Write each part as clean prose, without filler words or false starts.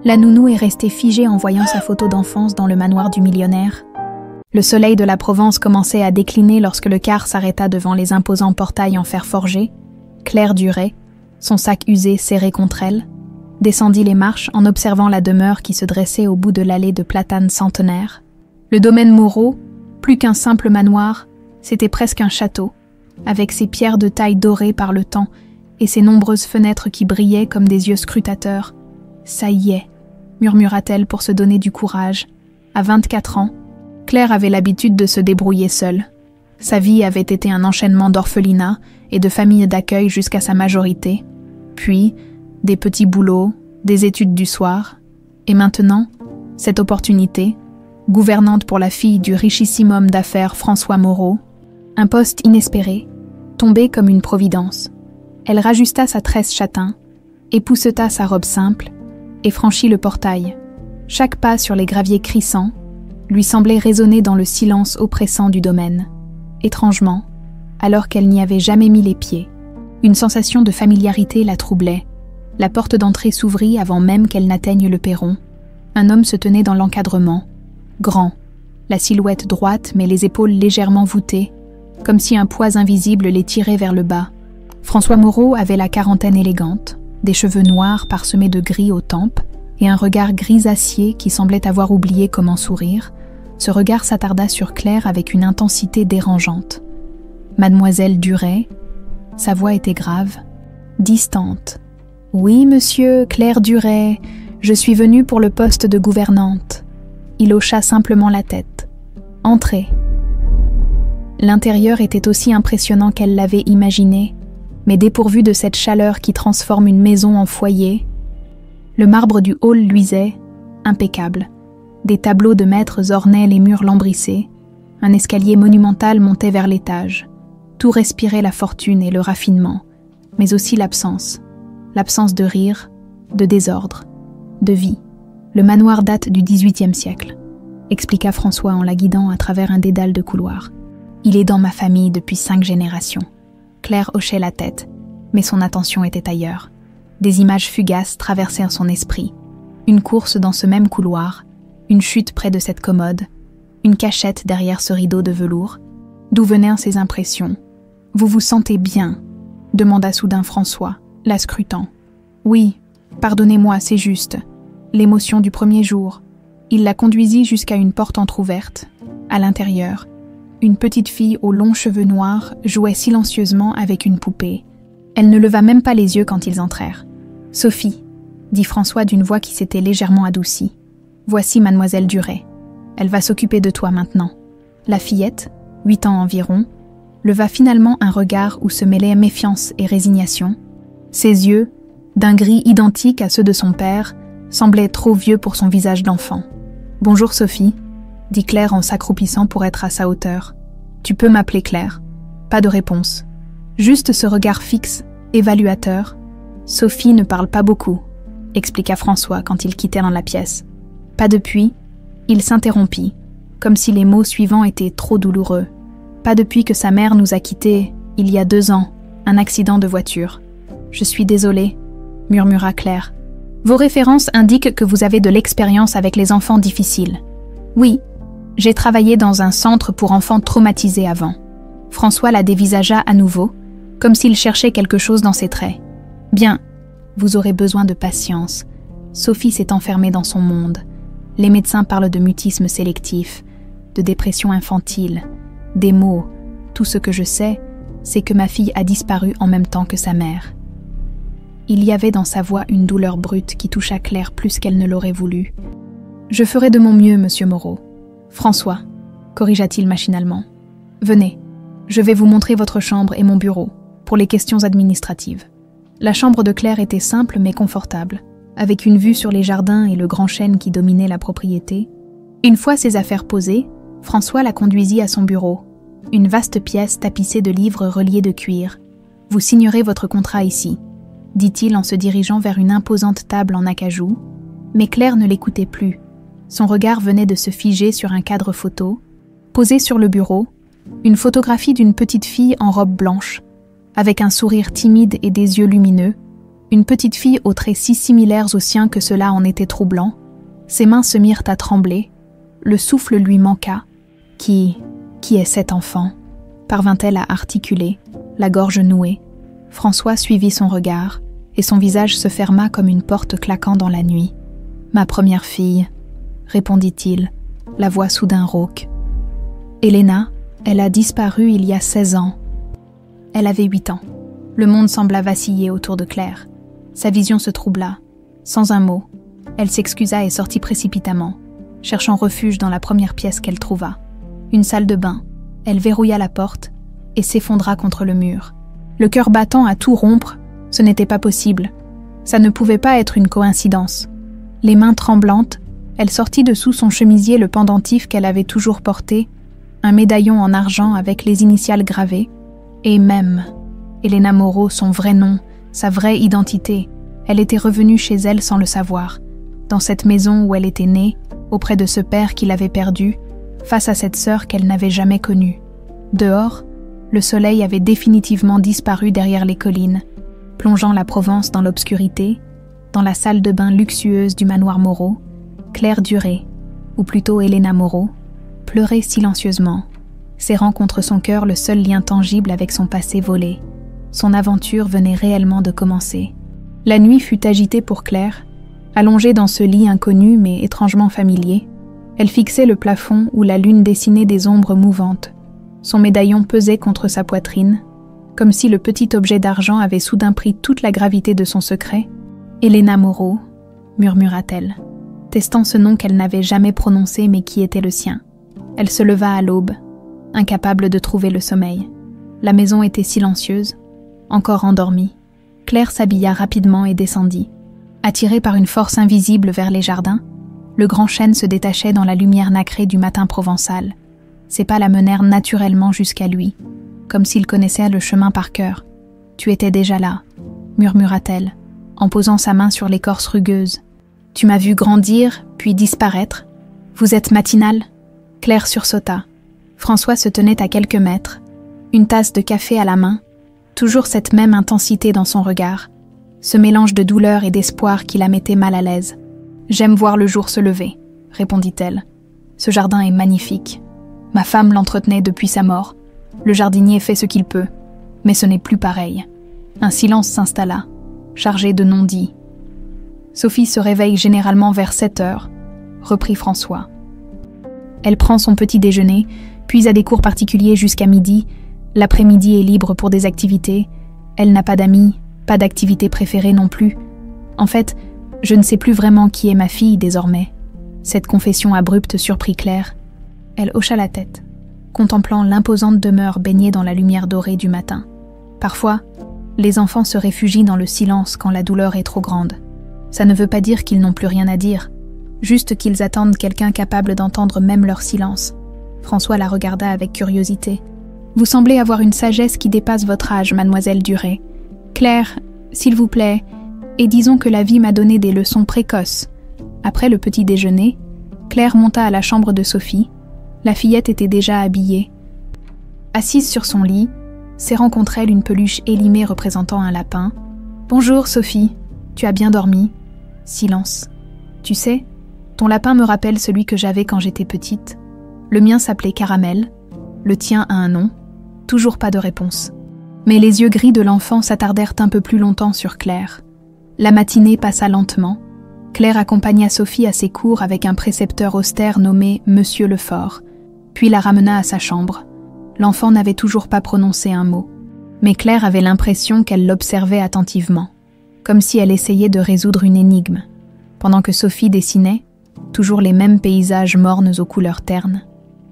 La nounou est restée figée en voyant sa photo d'enfance dans le manoir du millionnaire. Le soleil de la Provence commençait à décliner lorsque le car s'arrêta devant les imposants portails en fer forgé. Claire Duret, son sac usé serré contre elle, descendit les marches en observant la demeure qui se dressait au bout de l'allée de platanes centenaires. Le domaine Moreau, plus qu'un simple manoir, c'était presque un château, avec ses pierres de taille dorées par le temps et ses nombreuses fenêtres qui brillaient comme des yeux scrutateurs. « Ça y est », murmura-t-elle pour se donner du courage. À 24 ans, Claire avait l'habitude de se débrouiller seule. Sa vie avait été un enchaînement d'orphelinats et de familles d'accueil jusqu'à sa majorité, puis des petits boulots, des études du soir, et maintenant, cette opportunité, gouvernante pour la fille du richissime homme d'affaires François Moreau, un poste inespéré, tombé comme une providence. Elle rajusta sa tresse châtain, épousseta sa robe simple et franchit le portail. Chaque pas sur les graviers crissants lui semblait résonner dans le silence oppressant du domaine. Étrangement, alors qu'elle n'y avait jamais mis les pieds, une sensation de familiarité la troublait. La porte d'entrée s'ouvrit avant même qu'elle n'atteigne le perron. Un homme se tenait dans l'encadrement, grand, la silhouette droite mais les épaules légèrement voûtées, comme si un poids invisible les tirait vers le bas. François Moreau avait la quarantaine élégante, des cheveux noirs parsemés de gris aux tempes et un regard grisacier qui semblait avoir oublié comment sourire. Ce regard s'attarda sur Claire avec une intensité dérangeante. Mademoiselle Duret, sa voix était grave, distante. « Oui, monsieur, Claire Duret, je suis venue pour le poste de gouvernante. » Il hocha simplement la tête. « Entrez. » L'intérieur était aussi impressionnant qu'elle l'avait imaginé, mais dépourvu de cette chaleur qui transforme une maison en foyer. Le marbre du hall luisait, impeccable. Des tableaux de maîtres ornaient les murs lambrissés. Un escalier monumental montait vers l'étage. Tout respirait la fortune et le raffinement, mais aussi l'absence. L'absence de rire, de désordre, de vie. Le manoir date du XVIIIe siècle, expliqua François en la guidant à travers un dédale de couloirs. Il est dans ma famille depuis 5 générations. Claire hochait la tête, mais son attention était ailleurs. Des images fugaces traversèrent son esprit. Une course dans ce même couloir, une chute près de cette commode, une cachette derrière ce rideau de velours. D'où venaient ces impressions? « Vous vous sentez bien ?» demanda soudain François, la scrutant. « Oui, pardonnez-moi, c'est juste. L'émotion du premier jour. » Il la conduisit jusqu'à une porte entr'ouverte. À l'intérieur, une petite fille aux longs cheveux noirs jouait silencieusement avec une poupée. Elle ne leva même pas les yeux quand ils entrèrent. « Sophie, » dit François d'une voix qui s'était légèrement adoucie. « Voici mademoiselle Duret. Elle va s'occuper de toi maintenant. » La fillette, 8 ans environ, leva finalement un regard où se mêlaient méfiance et résignation. Ses yeux, d'un gris identique à ceux de son père, semblaient trop vieux pour son visage d'enfant. « Bonjour Sophie, » dit Claire en s'accroupissant pour être à sa hauteur. « Tu peux m'appeler Claire. » Pas de réponse. Juste ce regard fixe, évaluateur. « Sophie ne parle pas beaucoup, » expliqua François quand ils quittèrent la pièce. Pas depuis, il s'interrompit, comme si les mots suivants étaient trop douloureux. Pas depuis que sa mère nous a quittés, il y a 2 ans, un accident de voiture. « Je suis désolée, » murmura Claire. « Vos références indiquent que vous avez de l'expérience avec les enfants difficiles. » « Oui, j'ai travaillé dans un centre pour enfants traumatisés avant. » François la dévisagea à nouveau, comme s'il cherchait quelque chose dans ses traits. « Bien, vous aurez besoin de patience. » Sophie s'est enfermée dans son monde. Les médecins parlent de mutisme sélectif, de dépression infantile, des maux. Tout ce que je sais, c'est que ma fille a disparu en même temps que sa mère. Il y avait dans sa voix une douleur brute qui toucha Claire plus qu'elle ne l'aurait voulu. « Je ferai de mon mieux, monsieur Moreau. »« François, » corrigea-t-il machinalement. « Venez, je vais vous montrer votre chambre et mon bureau, pour les questions administratives. » La chambre de Claire était simple mais confortable, avec une vue sur les jardins et le grand chêne qui dominait la propriété. Une fois ses affaires posées, François la conduisit à son bureau, une vaste pièce tapissée de livres reliés de cuir. « Vous signerez votre contrat ici, » dit-il en se dirigeant vers une imposante table en acajou. Mais Claire ne l'écoutait plus. Son regard venait de se figer sur un cadre photo. Posé sur le bureau, une photographie d'une petite fille en robe blanche, avec un sourire timide et des yeux lumineux, Une petite fille aux traits si similaires aux siens que cela en était troublant. Ses mains se mirent à trembler. Le souffle lui manqua. Qui est cet enfant ? Parvint-elle à articuler, la gorge nouée. François suivit son regard, et son visage se ferma comme une porte claquant dans la nuit. « Ma première fille », répondit-il, la voix soudain rauque. « Elena, elle a disparu il y a 16 ans. » Elle avait 8 ans. Le monde sembla vaciller autour de Claire. Sa vision se troubla. Sans un mot, elle s'excusa et sortit précipitamment, cherchant refuge dans la première pièce qu'elle trouva. Une salle de bain. Elle verrouilla la porte et s'effondra contre le mur. Le cœur battant à tout rompre, ce n'était pas possible. Ça ne pouvait pas être une coïncidence. Les mains tremblantes, elle sortit de sous son chemisier le pendentif qu'elle avait toujours porté, un médaillon en argent avec les initiales gravées, et même Elena Moreau, son vrai nom, sa vraie identité. Elle était revenue chez elle sans le savoir, dans cette maison où elle était née, auprès de ce père qui l'avait perdue, face à cette sœur qu'elle n'avait jamais connue. Dehors, le soleil avait définitivement disparu derrière les collines, plongeant la Provence dans l'obscurité. Dans la salle de bain luxueuse du manoir Moreau, Claire Duré, ou plutôt Elena Moreau, pleurait silencieusement, serrant contre son cœur le seul lien tangible avec son passé volé. Son aventure venait réellement de commencer. La nuit fut agitée pour Claire. Allongée dans ce lit inconnu mais étrangement familier, elle fixait le plafond où la lune dessinait des ombres mouvantes. Son médaillon pesait contre sa poitrine, comme si le petit objet d'argent avait soudain pris toute la gravité de son secret. « Elena Moreau », murmura-t-elle, testant ce nom qu'elle n'avait jamais prononcé mais qui était le sien. Elle se leva à l'aube, incapable de trouver le sommeil. La maison était silencieuse, encore endormie. Claire s'habilla rapidement et descendit. Attirée par une force invisible vers les jardins, le grand chêne se détachait dans la lumière nacrée du matin provençal. Ses pas la menèrent naturellement jusqu'à lui, comme s'il connaissait le chemin par cœur. « Tu étais déjà là », murmura-t-elle, en posant sa main sur l'écorce rugueuse. « Tu m'as vu grandir, puis disparaître. Vous êtes matinale ?» Claire sursauta. François se tenait à quelques mètres, une tasse de café à la main, toujours cette même intensité dans son regard, ce mélange de douleur et d'espoir qui la mettait mal à l'aise. « J'aime voir le jour se lever », répondit-elle. « Ce jardin est magnifique. Ma femme l'entretenait depuis sa mort. Le jardinier fait ce qu'il peut, mais ce n'est plus pareil. » Un silence s'installa, chargé de non-dits. « Sophie se réveille généralement vers 7 heures, » reprit François. Elle prend son petit déjeuner, puis a des cours particuliers jusqu'à midi. L'après-midi est libre pour des activités. Elle n'a pas d'amis, pas d'activité préférée non plus. En fait, je ne sais plus vraiment qui est ma fille désormais. Cette confession abrupte surprit Claire. Elle hocha la tête, contemplant l'imposante demeure baignée dans la lumière dorée du matin. Parfois, les enfants se réfugient dans le silence quand la douleur est trop grande. Ça ne veut pas dire qu'ils n'ont plus rien à dire, juste qu'ils attendent quelqu'un capable d'entendre même leur silence. François la regarda avec curiosité. « Vous semblez avoir une sagesse qui dépasse votre âge, mademoiselle Duré. Claire, s'il vous plaît, et disons que la vie m'a donné des leçons précoces. » Après le petit déjeuner, Claire monta à la chambre de Sophie. La fillette était déjà habillée. Assise sur son lit, serrant contre elle une peluche élimée représentant un lapin. « Bonjour, Sophie. Tu as bien dormi ?» Silence. « Tu sais, ton lapin me rappelle celui que j'avais quand j'étais petite. Le mien s'appelait Caramel. Le tien a un nom. » Toujours pas de réponse. Mais les yeux gris de l'enfant s'attardèrent un peu plus longtemps sur Claire. La matinée passa lentement. Claire accompagna Sophie à ses cours avec un précepteur austère nommé Monsieur Lefort, puis la ramena à sa chambre. L'enfant n'avait toujours pas prononcé un mot. Mais Claire avait l'impression qu'elle l'observait attentivement, comme si elle essayait de résoudre une énigme. Pendant que Sophie dessinait, toujours les mêmes paysages mornes aux couleurs ternes,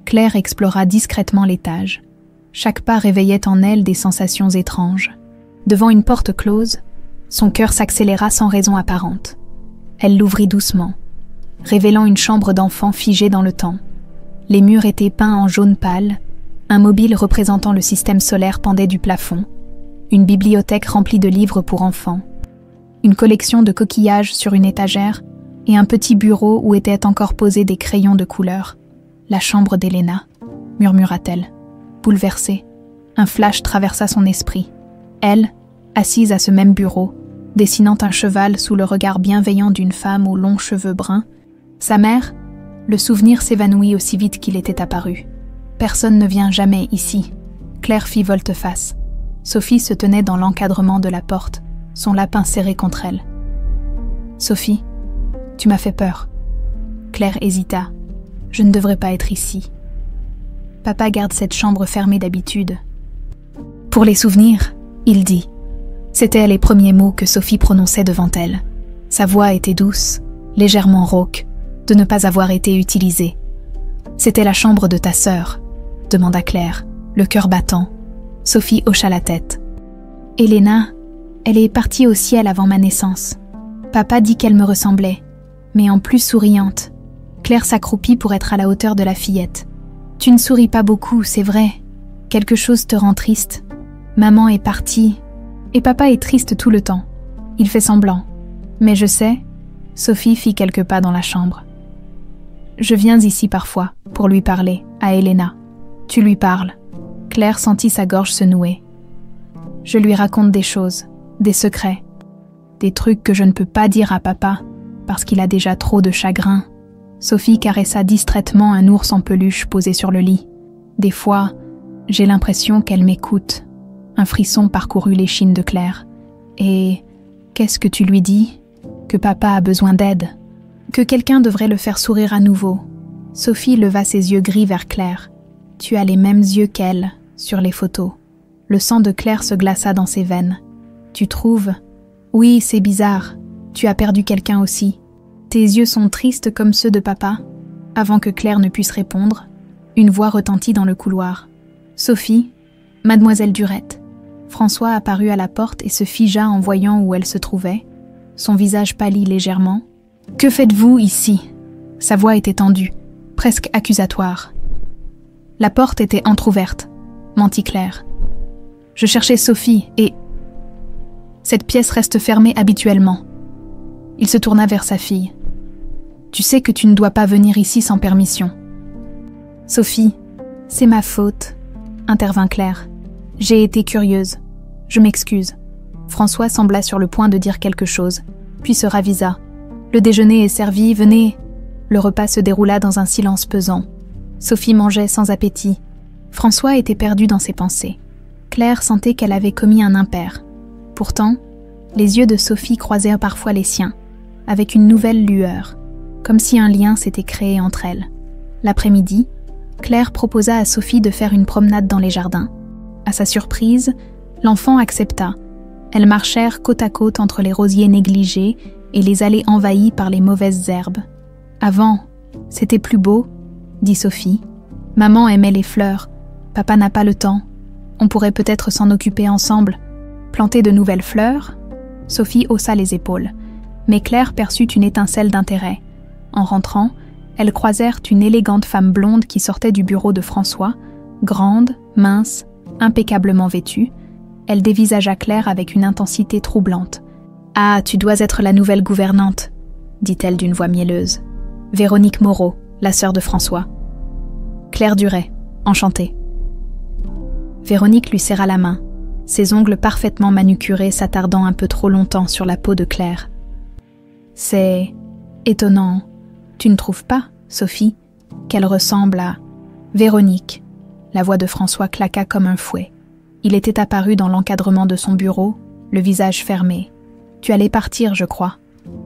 Claire explora discrètement l'étage. Chaque pas réveillait en elle des sensations étranges. Devant une porte close, son cœur s'accéléra sans raison apparente. Elle l'ouvrit doucement, révélant une chambre d'enfant figée dans le temps. Les murs étaient peints en jaune pâle, un mobile représentant le système solaire pendait du plafond, une bibliothèque remplie de livres pour enfants, une collection de coquillages sur une étagère et un petit bureau où étaient encore posés des crayons de couleur. « La chambre d'Elena », murmura-t-elle. Bouleversée, un flash traversa son esprit. Elle, assise à ce même bureau, dessinant un cheval sous le regard bienveillant d'une femme aux longs cheveux bruns. Sa mère, le souvenir s'évanouit aussi vite qu'il était apparu. Personne ne vient jamais ici. Claire fit volte-face. Sophie se tenait dans l'encadrement de la porte, son lapin serré contre elle. Sophie, tu m'as fait peur. Claire hésita. Je ne devrais pas être ici. Papa garde cette chambre fermée d'habitude. Pour les souvenirs, il dit. C'étaient les premiers mots que Sophie prononçait devant elle. Sa voix était douce, légèrement rauque, de ne pas avoir été utilisée. C'était la chambre de ta sœur, demanda Claire, le cœur battant. Sophie hocha la tête. Elena, elle est partie au ciel avant ma naissance. Papa dit qu'elle me ressemblait, mais en plus souriante. Claire s'accroupit pour être à la hauteur de la fillette. Tu ne souris pas beaucoup, c'est vrai. Quelque chose te rend triste. Maman est partie, et papa est triste tout le temps. Il fait semblant. Mais je sais, Sophie fit quelques pas dans la chambre. Je viens ici parfois, pour lui parler, à Elena. Tu lui parles. Claire sentit sa gorge se nouer. Je lui raconte des choses, des secrets, des trucs que je ne peux pas dire à papa, parce qu'il a déjà trop de chagrin. Sophie caressa distraitement un ours en peluche posé sur le lit. Des fois, j'ai l'impression qu'elle m'écoute. Un frisson parcourut l'échine de Claire. Et qu'est-ce que tu lui dis? Que papa a besoin d'aide. Que quelqu'un devrait le faire sourire à nouveau. Sophie leva ses yeux gris vers Claire. Tu as les mêmes yeux qu'elle, sur les photos. Le sang de Claire se glaça dans ses veines. Tu trouves? Oui, c'est bizarre. Tu as perdu quelqu'un aussi. Tes yeux sont tristes comme ceux de papa. Avant que Claire ne puisse répondre, une voix retentit dans le couloir. Sophie, mademoiselle Durette. François apparut à la porte et se figea en voyant où elle se trouvait. Son visage pâlit légèrement. « Que faites-vous ici ?» Sa voix était tendue, presque accusatoire. La porte était entr'ouverte, mentit Claire. Je cherchais Sophie et... Cette pièce reste fermée habituellement. Il se tourna vers sa fille. Tu sais que tu ne dois pas venir ici sans permission. Sophie, c'est ma faute, intervint Claire. J'ai été curieuse. Je m'excuse. François sembla sur le point de dire quelque chose, puis se ravisa. Le déjeuner est servi, venez. Le repas se déroula dans un silence pesant. Sophie mangeait sans appétit. François était perdu dans ses pensées. Claire sentait qu'elle avait commis un impair. Pourtant, les yeux de Sophie croisaient parfois les siens, avec une nouvelle lueur, comme si un lien s'était créé entre elles. L'après-midi, Claire proposa à Sophie de faire une promenade dans les jardins. À sa surprise, l'enfant accepta. Elles marchèrent côte à côte entre les rosiers négligés et les allées envahies par les mauvaises herbes. « Avant, c'était plus beau, » dit Sophie. « Maman aimait les fleurs. Papa n'a pas le temps. On pourrait peut-être s'en occuper ensemble. Planter de nouvelles fleurs ?» Sophie haussa les épaules. Mais Claire perçut une étincelle d'intérêt. En rentrant, elles croisèrent une élégante femme blonde qui sortait du bureau de François, grande, mince, impeccablement vêtue. Elle dévisagea Claire avec une intensité troublante. « Ah, tu dois être la nouvelle gouvernante, » dit-elle d'une voix mielleuse. « Véronique Moreau, la sœur de François. »« Claire Duret, enchantée. » Véronique lui serra la main, ses ongles parfaitement manucurés s'attardant un peu trop longtemps sur la peau de Claire. « C'est étonnant, tu ne trouves pas, Sophie, qu'elle ressemble à Véronique ?» La voix de François claqua comme un fouet. Il était apparu dans l'encadrement de son bureau, le visage fermé. « Tu allais partir, je crois. »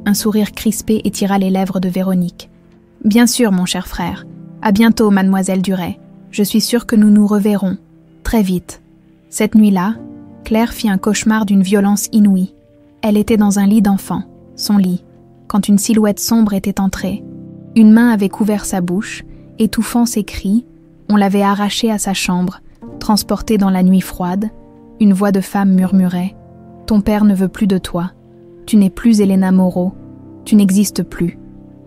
Un sourire crispé étira les lèvres de Véronique. « Bien sûr, mon cher frère. À bientôt, mademoiselle Duret. Je suis sûre que nous nous reverrons. Très vite. » Cette nuit-là, Claire fit un cauchemar d'une violence inouïe. Elle était dans un lit d'enfant, son lit, quand une silhouette sombre était entrée. Une main avait couvert sa bouche, étouffant ses cris. On l'avait arrachée à sa chambre, transportée dans la nuit froide. Une voix de femme murmurait « Ton père ne veut plus de toi. Tu n'es plus Elena Moreau. Tu n'existes plus. »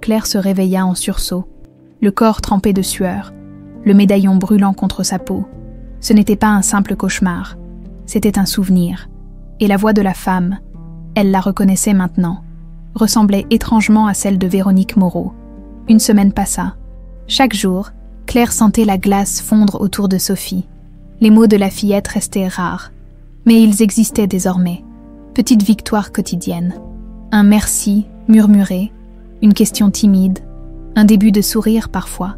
Claire se réveilla en sursaut, le corps trempé de sueur, le médaillon brûlant contre sa peau. Ce n'était pas un simple cauchemar, c'était un souvenir. Et la voix de la femme, elle la reconnaissait maintenant, ressemblait étrangement à celle de Véronique Moreau. Une semaine passa. Chaque jour, Claire sentait la glace fondre autour de Sophie. Les mots de la fillette restaient rares, mais ils existaient désormais. Petite victoire quotidienne. Un merci murmuré, une question timide, un début de sourire parfois.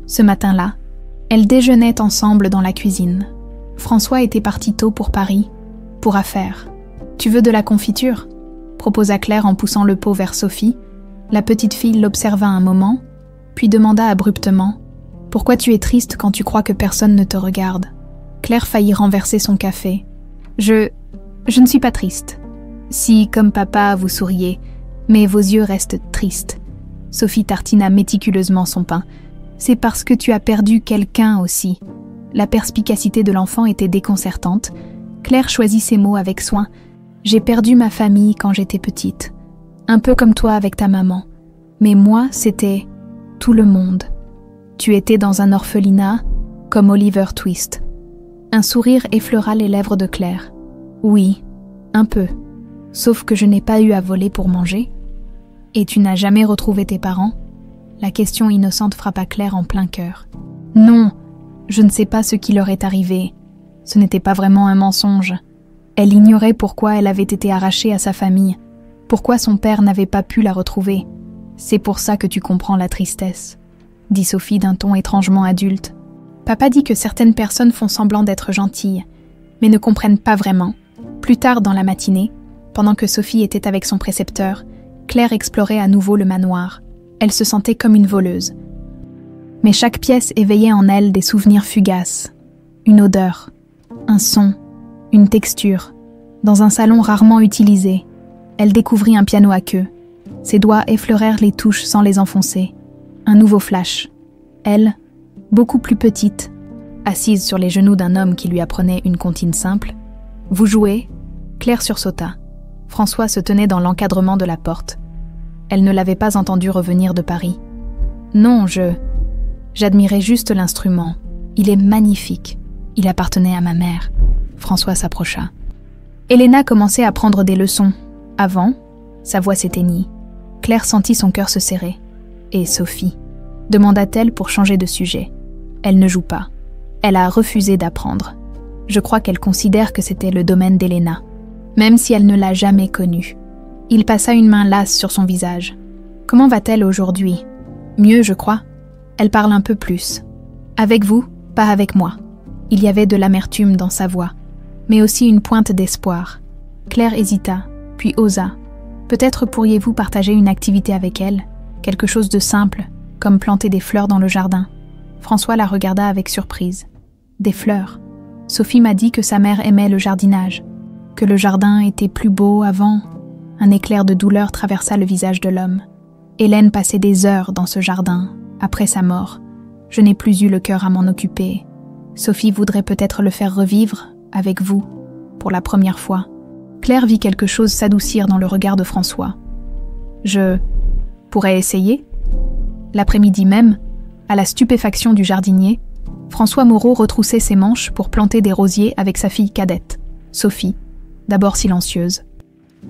Ce matin-là, elles déjeunaient ensemble dans la cuisine. François était parti tôt pour Paris, pour affaires. « Tu veux de la confiture ?» proposa Claire en poussant le pot vers Sophie. La petite fille l'observa un moment, puis demanda abruptement « Pourquoi tu es triste quand tu crois que personne ne te regarde ?» Claire faillit renverser son café. « Je ne suis pas triste. Si, comme papa, vous souriez, mais vos yeux restent tristes. » Sophie tartina méticuleusement son pain. « C'est parce que tu as perdu quelqu'un aussi. » La perspicacité de l'enfant était déconcertante. Claire choisit ses mots avec soin. « J'ai perdu ma famille quand j'étais petite. Un peu comme toi avec ta maman. Mais moi, c'était tout le monde. Tu étais dans un orphelinat, comme Oliver Twist. » Un sourire effleura les lèvres de Claire. « Oui, un peu. Sauf que je n'ai pas eu à voler pour manger. » « Et tu n'as jamais retrouvé tes parents ?» La question innocente frappa Claire en plein cœur. « Non, je ne sais pas ce qui leur est arrivé. Ce n'était pas vraiment un mensonge. » Elle ignorait pourquoi elle avait été arrachée à sa famille, pourquoi son père n'avait pas pu la retrouver. « C'est pour ça que tu comprends la tristesse, » dit Sophie d'un ton étrangement adulte. Papa dit que certaines personnes font semblant d'être gentilles, mais ne comprennent pas vraiment. Plus tard dans la matinée, pendant que Sophie était avec son précepteur, Claire explorait à nouveau le manoir. Elle se sentait comme une voleuse. Mais chaque pièce éveillait en elle des souvenirs fugaces. Une odeur, un son, une texture. Dans un salon rarement utilisé, elle découvrit un piano à queue. Ses doigts effleurèrent les touches sans les enfoncer. Un nouveau flash. Elle, beaucoup plus petite, assise sur les genoux d'un homme qui lui apprenait une comptine simple. « Vous jouez ?» Claire sursauta. François se tenait dans l'encadrement de la porte. Elle ne l'avait pas entendu revenir de Paris. « Non, j'admirais juste l'instrument. Il est magnifique. Il appartenait à ma mère. » François s'approcha. Elena commençait à prendre des leçons. Avant, sa voix s'éteignit. Claire sentit son cœur se serrer. « Et Sophie ?» demanda-t-elle pour changer de sujet. Elle ne joue pas. Elle a refusé d'apprendre. Je crois qu'elle considère que c'était le domaine d'Elena, même si elle ne l'a jamais connue. Il passa une main lasse sur son visage. « Comment va-t-elle aujourd'hui ?»« Mieux, je crois. Elle parle un peu plus. Avec vous, pas avec moi. » Il y avait de l'amertume dans sa voix, mais aussi une pointe d'espoir. Claire hésita, puis osa. « Peut-être pourriez-vous partager une activité avec elle, quelque chose de simple, comme planter des fleurs dans le jardin. » François la regarda avec surprise. « Des fleurs. Sophie m'a dit que sa mère aimait le jardinage, que le jardin était plus beau avant. » Un éclair de douleur traversa le visage de l'homme. Hélène passait des heures dans ce jardin, après sa mort. Je n'ai plus eu le cœur à m'en occuper. Sophie voudrait peut-être le faire revivre, avec vous, pour la première fois. Claire vit quelque chose s'adoucir dans le regard de François. Je pourrais essayer ? L'après-midi même, à la stupéfaction du jardinier, François Moreau retroussait ses manches pour planter des rosiers avec sa fille cadette, Sophie, d'abord silencieuse.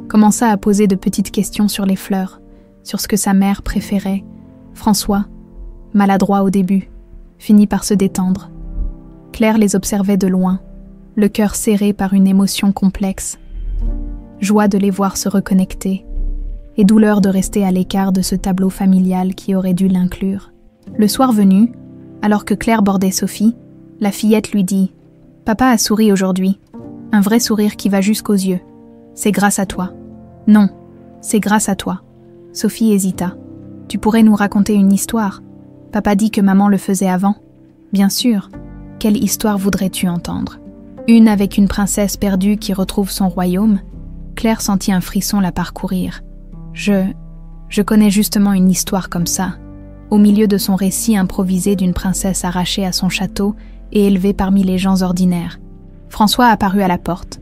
Commença à poser de petites questions sur les fleurs, sur ce que sa mère préférait. François, maladroit au début, finit par se détendre. Claire les observait de loin, le cœur serré par une émotion complexe. Joie de les voir se reconnecter, et douleur de rester à l'écart de ce tableau familial qui aurait dû l'inclure. Le soir venu, alors que Claire bordait Sophie, la fillette lui dit « Papa a souri aujourd'hui, un vrai sourire qui va jusqu'aux yeux. C'est grâce à toi. » « Non, c'est grâce à toi. » Sophie hésita. « Tu pourrais nous raconter une histoire. Papa dit que maman le faisait avant. » « Bien sûr. Quelle histoire voudrais-tu entendre ? Une avec une princesse perdue qui retrouve son royaume ?» Claire sentit un frisson la parcourir. « Je connais justement une histoire comme ça. » Au milieu de son récit improvisé d'une princesse arrachée à son château et élevée parmi les gens ordinaires. François apparut à la porte.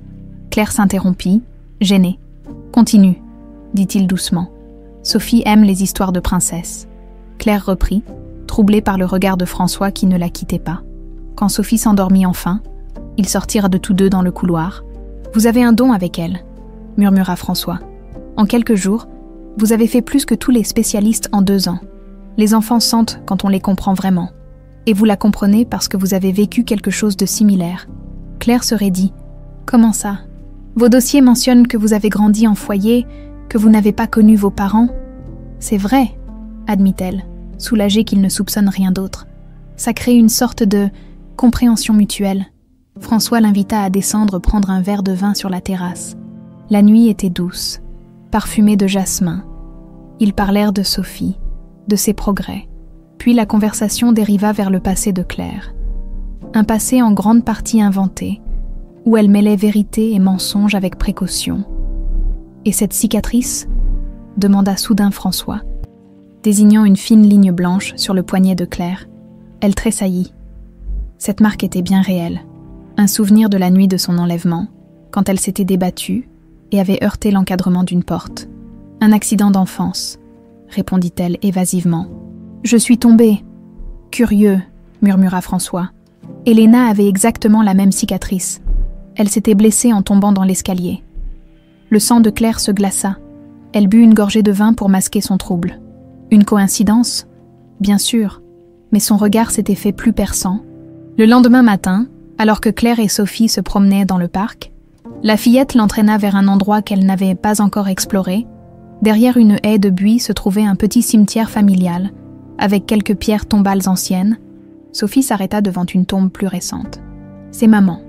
Claire s'interrompit, gênée. « Continue, » dit-il doucement. Sophie aime les histoires de princesses. Claire reprit, troublée par le regard de François qui ne la quittait pas. Quand Sophie s'endormit enfin, ils sortirent de tous deux dans le couloir. « Vous avez un don avec elle, » murmura François. « En quelques jours, vous avez fait plus que tous les spécialistes en 2 ans. Les enfants sentent quand on les comprend vraiment. Et vous la comprenez parce que vous avez vécu quelque chose de similaire. » Claire se raidit. « Comment ça ? Vos dossiers mentionnent que vous avez grandi en foyer, que vous n'avez pas connu vos parents. C'est vrai, admit-elle, soulagée qu'il ne soupçonne rien d'autre. Ça crée une sorte de compréhension mutuelle. François l'invita à descendre prendre un verre de vin sur la terrasse. La nuit était douce, parfumée de jasmin. Ils parlèrent de Sophie, de ses progrès. Puis la conversation dériva vers le passé de Claire. Un passé en grande partie inventé, où elle mêlait vérité et mensonge avec précaution. « Et cette cicatrice ?» demanda soudain François, désignant une fine ligne blanche sur le poignet de Claire. Elle tressaillit. Cette marque était bien réelle. Un souvenir de la nuit de son enlèvement, quand elle s'était débattue et avait heurté l'encadrement d'une porte. « Un accident d'enfance », répondit-elle évasivement. « Je suis tombée. »« Curieux », murmura François. Elena avait exactement la même cicatrice. Elle s'était blessée en tombant dans l'escalier. Le sang de Claire se glaça. Elle but une gorgée de vin pour masquer son trouble. Une coïncidence ? Bien sûr, mais son regard s'était fait plus perçant. Le lendemain matin, alors que Claire et Sophie se promenaient dans le parc, la fillette l'entraîna vers un endroit qu'elle n'avait pas encore exploré. Derrière une haie de buis se trouvait un petit cimetière familial, avec quelques pierres tombales anciennes. Sophie s'arrêta devant une tombe plus récente. « C'est maman »,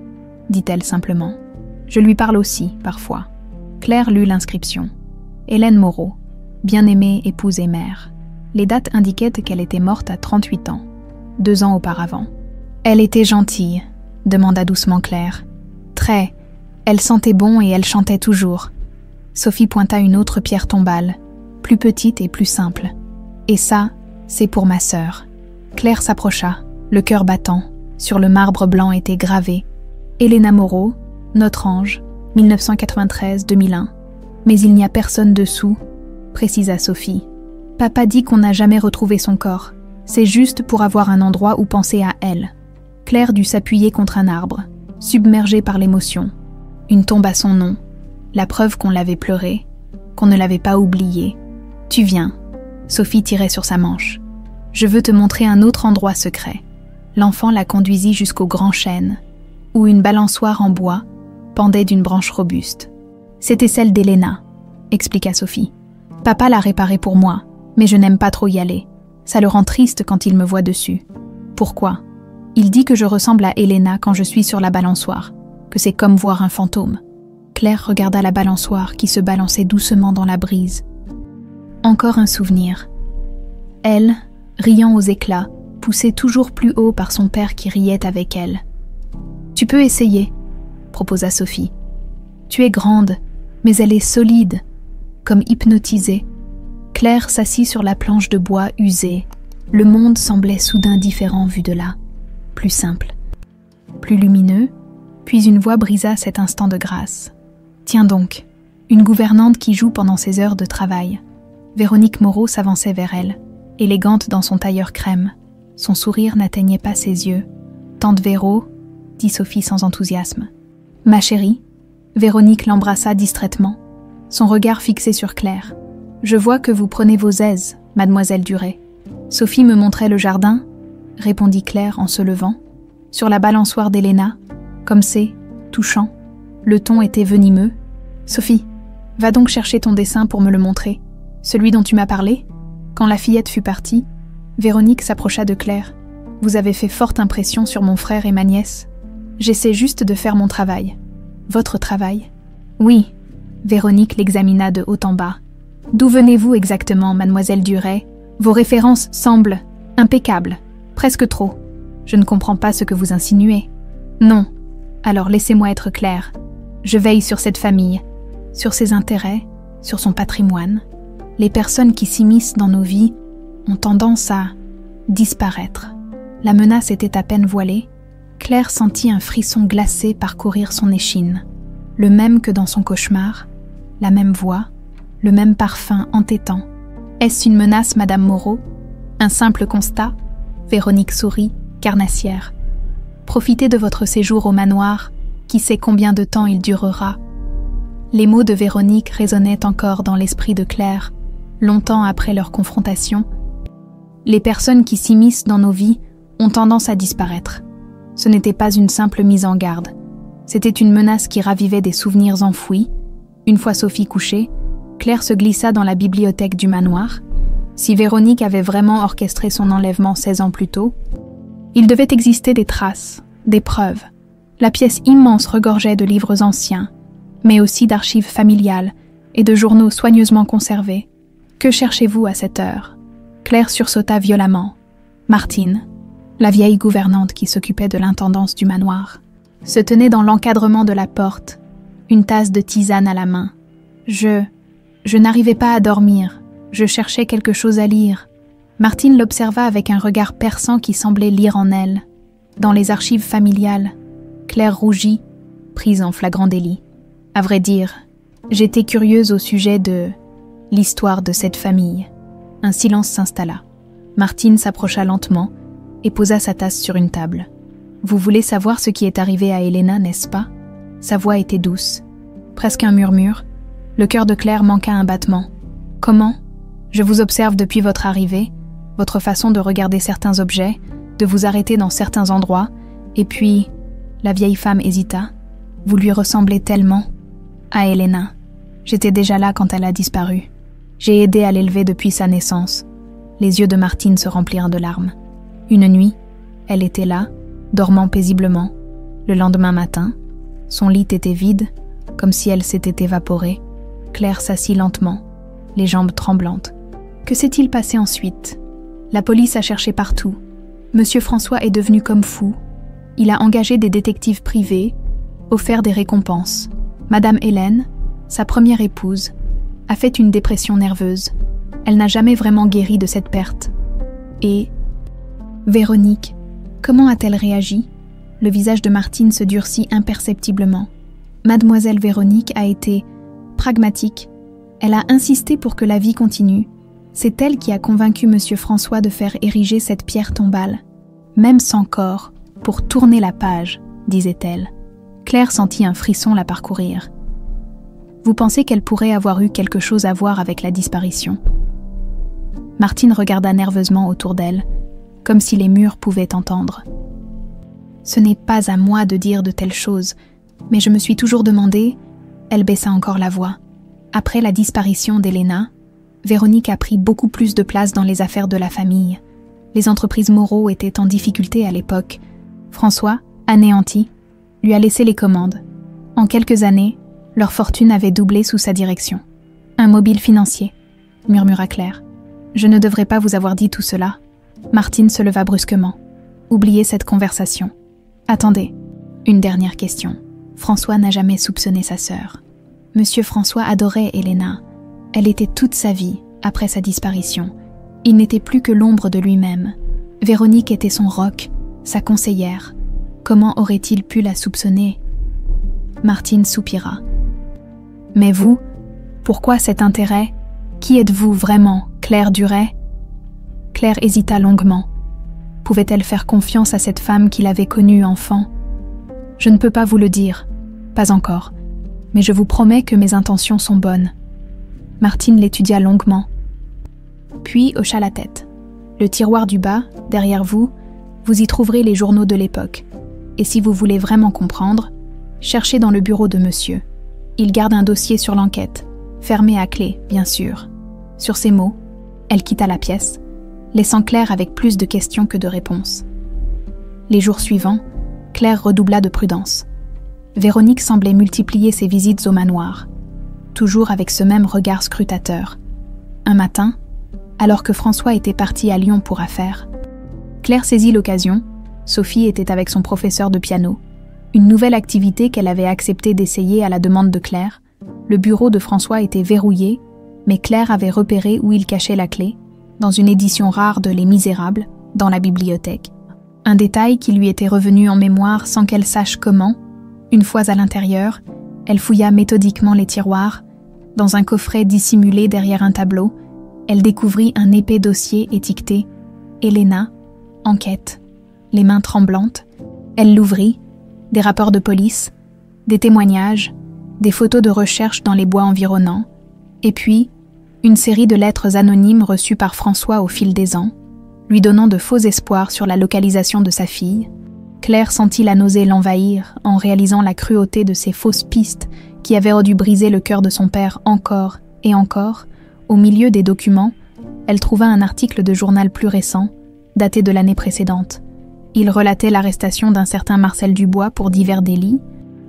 dit-elle simplement. « Je lui parle aussi, parfois. » Claire lut l'inscription. « Hélène Moreau, bien-aimée épouse et mère. » Les dates indiquaient qu'elle était morte à 38 ans, 2 ans auparavant. « Elle était gentille », demanda doucement Claire. « Très. Elle sentait bon et elle chantait toujours. » Sophie pointa une autre pierre tombale, plus petite et plus simple. « Et ça, c'est pour ma sœur. » Claire s'approcha, le cœur battant. Sur le marbre blanc était gravé « Elena Moreau, notre ange, 1993-2001. » Mais il n'y a personne dessous, précisa Sophie. Papa dit qu'on n'a jamais retrouvé son corps. C'est juste pour avoir un endroit où penser à elle. Claire dut s'appuyer contre un arbre, submergée par l'émotion. Une tombe à son nom, la preuve qu'on l'avait pleuré, qu'on ne l'avait pas oublié. Tu viens. Sophie tirait sur sa manche. Je veux te montrer un autre endroit secret. L'enfant la conduisit jusqu'au grand chêne, où une balançoire en bois pendait d'une branche robuste. C'était celle d'Elena, expliqua Sophie. Papa l'a réparée pour moi, mais je n'aime pas trop y aller. Ça le rend triste quand il me voit dessus. Pourquoi ? Il dit que je ressemble à Elena quand je suis sur la balançoire, que c'est comme voir un fantôme. Claire regarda la balançoire qui se balançait doucement dans la brise. Encore un souvenir. Elle, riant aux éclats, poussée toujours plus haut par son père qui riait avec elle. « Tu peux essayer », proposa Sophie. « Tu es grande, mais elle est solide. » Comme hypnotisée, Claire s'assit sur la planche de bois usée. Le monde semblait soudain différent vu de là, plus simple, plus lumineux, puis une voix brisa cet instant de grâce. « Tiens donc, une gouvernante qui joue pendant ses heures de travail. » Véronique Moreau s'avançait vers elle, élégante dans son tailleur crème. Son sourire n'atteignait pas ses yeux. « Tante Véro » dit Sophie sans enthousiasme. « Ma chérie » Véronique l'embrassa distraitement, son regard fixé sur Claire. « Je vois que vous prenez vos aises, mademoiselle Duret. » Sophie me montrait le jardin, répondit Claire en se levant. Sur la balançoire d'Elena, comme c'est, touchant. Le ton était venimeux. « Sophie, va donc chercher ton dessin pour me le montrer. Celui dont tu m'as parlé ?» Quand la fillette fut partie, Véronique s'approcha de Claire. « Vous avez fait forte impression sur mon frère et ma nièce. J'essaie juste de faire mon travail. » « Votre travail ?»« Oui. » Véronique l'examina de haut en bas. « D'où venez-vous exactement, mademoiselle Duret ? Vos références semblent impeccables, presque trop. Je ne comprends pas ce que vous insinuez. » « Non. Alors laissez-moi être claire. Je veille sur cette famille, sur ses intérêts, sur son patrimoine. Les personnes qui s'immiscent dans nos vies ont tendance à disparaître. » La menace était à peine voilée. Claire sentit un frisson glacé parcourir son échine. Le même que dans son cauchemar, la même voix, le même parfum entêtant. Est-ce une menace, Madame Moreau ? Un simple constat ? Véronique sourit, carnassière. Profitez de votre séjour au manoir, qui sait combien de temps il durera. Les mots de Véronique résonnaient encore dans l'esprit de Claire, longtemps après leur confrontation. Les personnes qui s'immiscent dans nos vies ont tendance à disparaître. Ce n'était pas une simple mise en garde. C'était une menace qui ravivait des souvenirs enfouis. Une fois Sophie couchée, Claire se glissa dans la bibliothèque du manoir. Si Véronique avait vraiment orchestré son enlèvement 16 ans plus tôt, il devait exister des traces, des preuves. La pièce immense regorgeait de livres anciens, mais aussi d'archives familiales et de journaux soigneusement conservés. Que cherchez-vous à cette heure? Claire sursauta violemment. Martine, la vieille gouvernante qui s'occupait de l'intendance du manoir, se tenait dans l'encadrement de la porte, une tasse de tisane à la main. Je n'arrivais pas à dormir, je cherchais quelque chose à lire. Martine l'observa avec un regard perçant qui semblait lire en elle. Dans les archives familiales, Claire rougit, prise en flagrant délit. À vrai dire, j'étais curieuse au sujet de l'histoire de cette famille. Un silence s'installa. Martine s'approcha lentement et posa sa tasse sur une table. « Vous voulez savoir ce qui est arrivé à Elena, n'est-ce pas ?» Sa voix était douce, presque un murmure. Le cœur de Claire manqua un battement. « Comment ? Je vous observe depuis votre arrivée, votre façon de regarder certains objets, de vous arrêter dans certains endroits, et puis... » La vieille femme hésita. « Vous lui ressemblez tellement. » À Elena. J'étais déjà là quand elle a disparu. J'ai aidé à l'élever depuis sa naissance. Les yeux de Martine se remplirent de larmes. Une nuit, elle était là, dormant paisiblement. Le lendemain matin, son lit était vide, comme si elle s'était évaporée. Claire s'assit lentement, les jambes tremblantes. Que s'est-il passé ensuite? La police a cherché partout. Monsieur François est devenu comme fou. Il a engagé des détectives privés, offert des récompenses. Madame Hélène, sa première épouse, a fait une dépression nerveuse. Elle n'a jamais vraiment guéri de cette perte. Et Véronique, comment a-t-elle réagi? Le visage de Martine se durcit imperceptiblement. Mademoiselle Véronique a été pragmatique. Elle a insisté pour que la vie continue. C'est elle qui a convaincu Monsieur François de faire ériger cette pierre tombale. Même sans corps, pour tourner la page, disait-elle. Claire sentit un frisson la parcourir. Vous pensez qu'elle pourrait avoir eu quelque chose à voir avec la disparition? Martine regarda nerveusement autour d'elle, comme si les murs pouvaient entendre. Ce n'est pas à moi de dire de telles choses, mais je me suis toujours demandé... Elle baissa encore la voix. Après la disparition d'Elena, Véronique a pris beaucoup plus de place dans les affaires de la famille. Les entreprises Moreau étaient en difficulté à l'époque. François, anéanti, lui a laissé les commandes. En quelques années, leur fortune avait doublé sous sa direction. Un mobile financier, murmura Claire. Je ne devrais pas vous avoir dit tout cela. Martine se leva brusquement. Oubliez cette conversation. Attendez, une dernière question. François n'a jamais soupçonné sa sœur. Monsieur François adorait Elena. Elle était toute sa vie après sa disparition. Il n'était plus que l'ombre de lui-même. Véronique était son roc, sa conseillère. Comment aurait-il pu la soupçonner? Martine soupira. Mais vous, pourquoi cet intérêt? Qui êtes-vous vraiment, Claire Duret? Claire hésita longuement. Pouvait-elle faire confiance à cette femme qu'il avait connue enfant? Je ne peux pas vous le dire, pas encore, mais je vous promets que mes intentions sont bonnes. Martine l'étudia longuement, puis hocha la tête. Le tiroir du bas, derrière vous, vous y trouverez les journaux de l'époque. Et si vous voulez vraiment comprendre, cherchez dans le bureau de monsieur. Il garde un dossier sur l'enquête, fermé à clé, bien sûr. Sur ces mots, elle quitta la pièce, laissant Claire avec plus de questions que de réponses. Les jours suivants, Claire redoubla de prudence. Véronique semblait multiplier ses visites au manoir, toujours avec ce même regard scrutateur. Un matin, alors que François était parti à Lyon pour affaires, Claire saisit l'occasion. Sophie était avec son professeur de piano. Une nouvelle activité qu'elle avait accepté d'essayer à la demande de Claire. Le bureau de François était verrouillé, mais Claire avait repéré où il cachait la clé, dans une édition rare de Les Misérables, dans la bibliothèque. Un détail qui lui était revenu en mémoire sans qu'elle sache comment. Une fois à l'intérieur, elle fouilla méthodiquement les tiroirs. Dans un coffret dissimulé derrière un tableau, elle découvrit un épais dossier étiqueté « Elena, enquête ». Les mains tremblantes, elle l'ouvrit. Des rapports de police, des témoignages, des photos de recherche dans les bois environnants, et puis une série de lettres anonymes reçues par François au fil des ans, lui donnant de faux espoirs sur la localisation de sa fille. Claire sentit la nausée l'envahir en réalisant la cruauté de ces fausses pistes qui avaient dû briser le cœur de son père encore et encore. Au milieu des documents, elle trouva un article de journal plus récent, daté de l'année précédente. Il relatait l'arrestation d'un certain Marcel Dubois pour divers délits.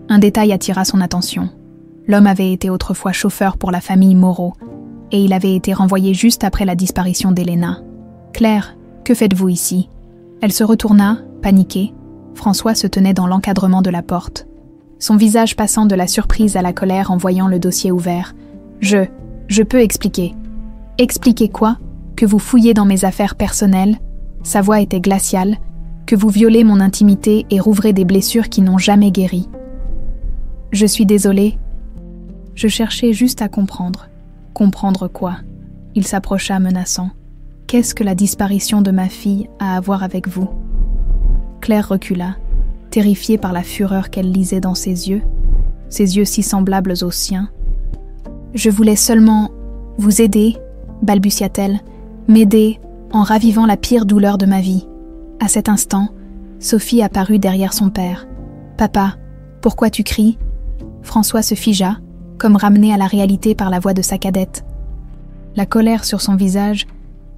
Un détail attira son attention. L'homme avait été autrefois chauffeur pour la famille Moreau, et il avait été renvoyé juste après la disparition d'Helena. « Claire, que faites-vous ici ?» Elle se retourna, paniquée. François se tenait dans l'encadrement de la porte, son visage passant de la surprise à la colère en voyant le dossier ouvert. « Je peux expliquer. » « Expliquer quoi ? Que vous fouillez dans mes affaires personnelles ?» Sa voix était glaciale. « Que vous violez mon intimité et rouvrez des blessures qui n'ont jamais guéri. » « Je suis désolée. Je cherchais juste à comprendre. » « Comprendre quoi ?» Il s'approcha menaçant. « Qu'est-ce que la disparition de ma fille a à voir avec vous ?» Claire recula, terrifiée par la fureur qu'elle lisait dans ses yeux si semblables aux siens. « Je voulais seulement vous aider, balbutia-t-elle, m'aider en ravivant la pire douleur de ma vie. » À cet instant, Sophie apparut derrière son père. « Papa, pourquoi tu cries ?» François se figea, comme ramené à la réalité par la voix de sa cadette. La colère sur son visage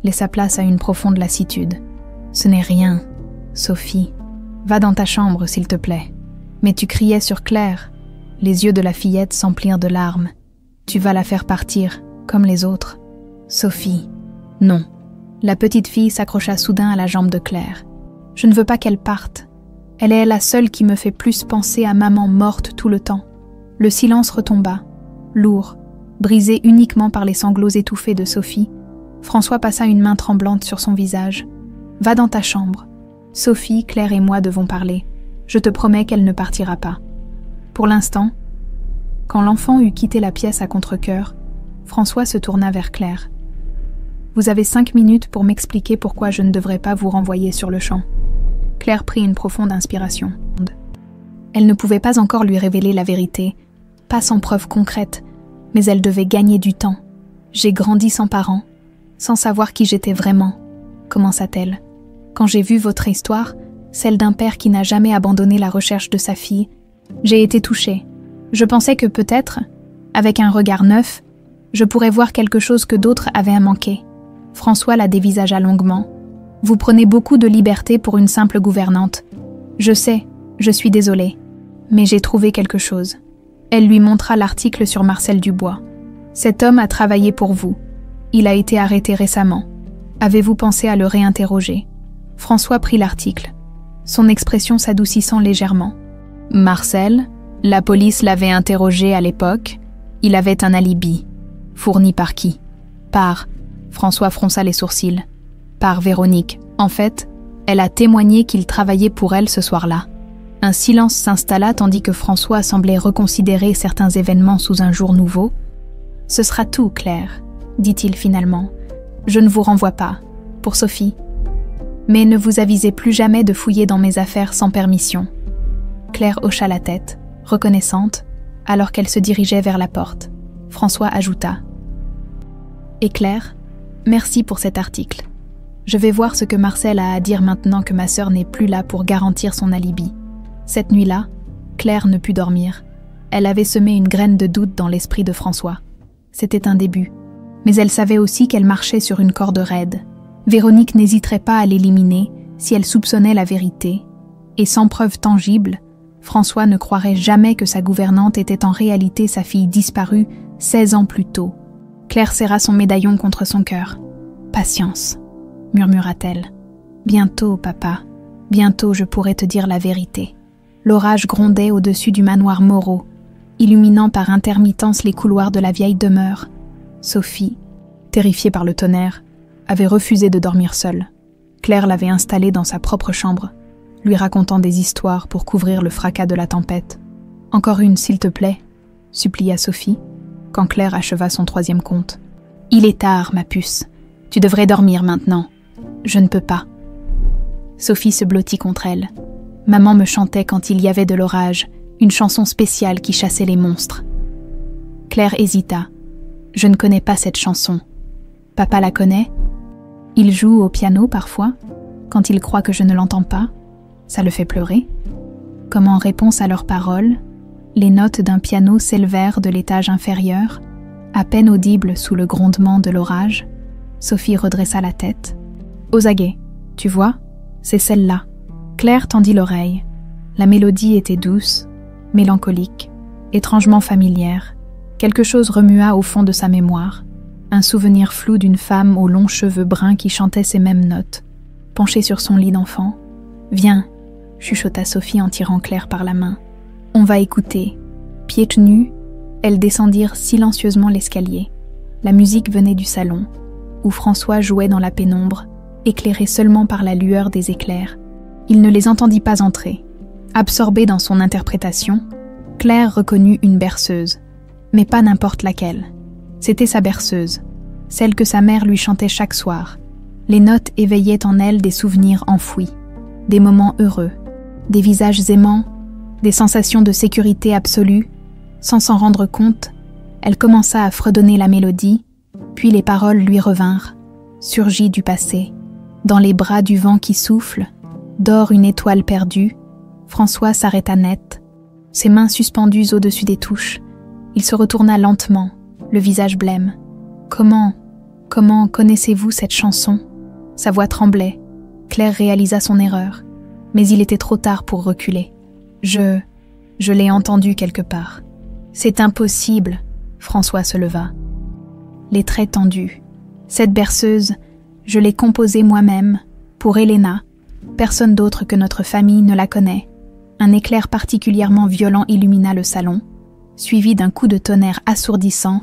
laissa place à une profonde lassitude. « Ce n'est rien, Sophie. Va dans ta chambre, s'il te plaît. » « Mais tu criais sur Claire. » Les yeux de la fillette s'emplirent de larmes. « Tu vas la faire partir, comme les autres. » « Sophie. » « Non. » La petite fille s'accrocha soudain à la jambe de Claire. « Je ne veux pas qu'elle parte. Elle est la seule qui me fait plus penser à maman morte tout le temps. » Le silence retomba, lourd, brisé uniquement par les sanglots étouffés de Sophie. François passa une main tremblante sur son visage. « Va dans ta chambre. Sophie, Claire et moi devons parler. Je te promets qu'elle ne partira pas. » Pour l'instant, quand l'enfant eut quitté la pièce à contre-cœur, François se tourna vers Claire. « Vous avez 5 minutes pour m'expliquer pourquoi je ne devrais pas vous renvoyer sur le champ. » Claire prit une profonde inspiration. Elle ne pouvait pas encore lui révéler la vérité, pas sans preuve concrète, mais elle devait gagner du temps. « J'ai grandi sans parents, sans savoir qui j'étais vraiment, » commença-t-elle. « Quand j'ai vu votre histoire, celle d'un père qui n'a jamais abandonné la recherche de sa fille, j'ai été touchée. Je pensais que peut-être, avec un regard neuf, je pourrais voir quelque chose que d'autres avaient à manquer. » François la dévisagea longuement. « Vous prenez beaucoup de liberté pour une simple gouvernante. Je sais, je suis désolée, mais j'ai trouvé quelque chose. » Elle lui montra l'article sur Marcel Dubois. « Cet homme a travaillé pour vous. Il a été arrêté récemment. Avez-vous pensé à le réinterroger ?» François prit l'article, son expression s'adoucissant légèrement. « Marcel, la police l'avait interrogé à l'époque. Il avait un alibi. Fourni par qui ? Par... » François fronça les sourcils. « Par Véronique. En fait, elle a témoigné qu'il travaillait pour elle ce soir-là. » Un silence s'installa tandis que François semblait reconsidérer certains événements sous un jour nouveau. « Ce sera tout, Claire, » dit-il finalement. « Je ne vous renvoie pas, pour Sophie. Mais ne vous avisez plus jamais de fouiller dans mes affaires sans permission. » Claire hocha la tête, reconnaissante, alors qu'elle se dirigeait vers la porte. François ajouta. « Et Claire, merci pour cet article. Je vais voir ce que Marcel a à dire maintenant que ma sœur n'est plus là pour garantir son alibi. » Cette nuit-là, Claire ne put dormir. Elle avait semé une graine de doute dans l'esprit de François. C'était un début, mais elle savait aussi qu'elle marchait sur une corde raide. Véronique n'hésiterait pas à l'éliminer si elle soupçonnait la vérité, et sans preuve tangible, François ne croirait jamais que sa gouvernante était en réalité sa fille disparue 16 ans plus tôt. Claire serra son médaillon contre son cœur. « Patience, » murmura-t-elle. « Bientôt, papa, bientôt je pourrai te dire la vérité. » L'orage grondait au-dessus du manoir Moreau, illuminant par intermittence les couloirs de la vieille demeure. Sophie, terrifiée par le tonnerre, avait refusé de dormir seule. Claire l'avait installée dans sa propre chambre, lui racontant des histoires pour couvrir le fracas de la tempête. « Encore une, s'il te plaît, » supplia Sophie, quand Claire acheva son 3e conte. « Il est tard, ma puce. Tu devrais dormir maintenant. »« Je ne peux pas. » Sophie se blottit contre elle. Maman me chantait quand il y avait de l'orage, une chanson spéciale qui chassait les monstres. Claire hésita. « Je ne connais pas cette chanson. Papa la connaît ? Il joue au piano parfois, quand il croit que je ne l'entends pas. » Ça le fait pleurer ?» Comme en réponse à leurs paroles, les notes d'un piano s'élevèrent de l'étage inférieur, à peine audibles sous le grondement de l'orage. Sophie redressa la tête. « Aux aguets, tu vois, c'est celle-là. » Claire tendit l'oreille. La mélodie était douce, mélancolique, étrangement familière. Quelque chose remua au fond de sa mémoire. Un souvenir flou d'une femme aux longs cheveux bruns qui chantait ces mêmes notes. Penchée sur son lit d'enfant. « Viens », chuchota Sophie en tirant Claire par la main. « On va écouter. » Pieds nus, elles descendirent silencieusement l'escalier. La musique venait du salon, où François jouait dans la pénombre, éclairé seulement par la lueur des éclairs. Il ne les entendit pas entrer. Absorbée dans son interprétation, Claire reconnut une berceuse, mais pas n'importe laquelle. C'était sa berceuse, celle que sa mère lui chantait chaque soir. Les notes éveillaient en elle des souvenirs enfouis, des moments heureux, des visages aimants, des sensations de sécurité absolue. Sans s'en rendre compte, elle commença à fredonner la mélodie, puis les paroles lui revinrent, surgies du passé. Dans les bras du vent qui souffle, dort une étoile perdue. François s'arrêta net, ses mains suspendues au-dessus des touches. Il se retourna lentement, le visage blême. « Comment connaissez-vous cette chanson ?» Sa voix tremblait. Claire réalisa son erreur, mais il était trop tard pour reculer. « Je l'ai entendue quelque part. » « C'est impossible !» François se leva. Les traits tendus. « Cette berceuse, je l'ai composée moi-même, pour Elena. Personne d'autre que notre famille ne la connaît. » Un éclair particulièrement violent illumina le salon. Suivi d'un coup de tonnerre assourdissant,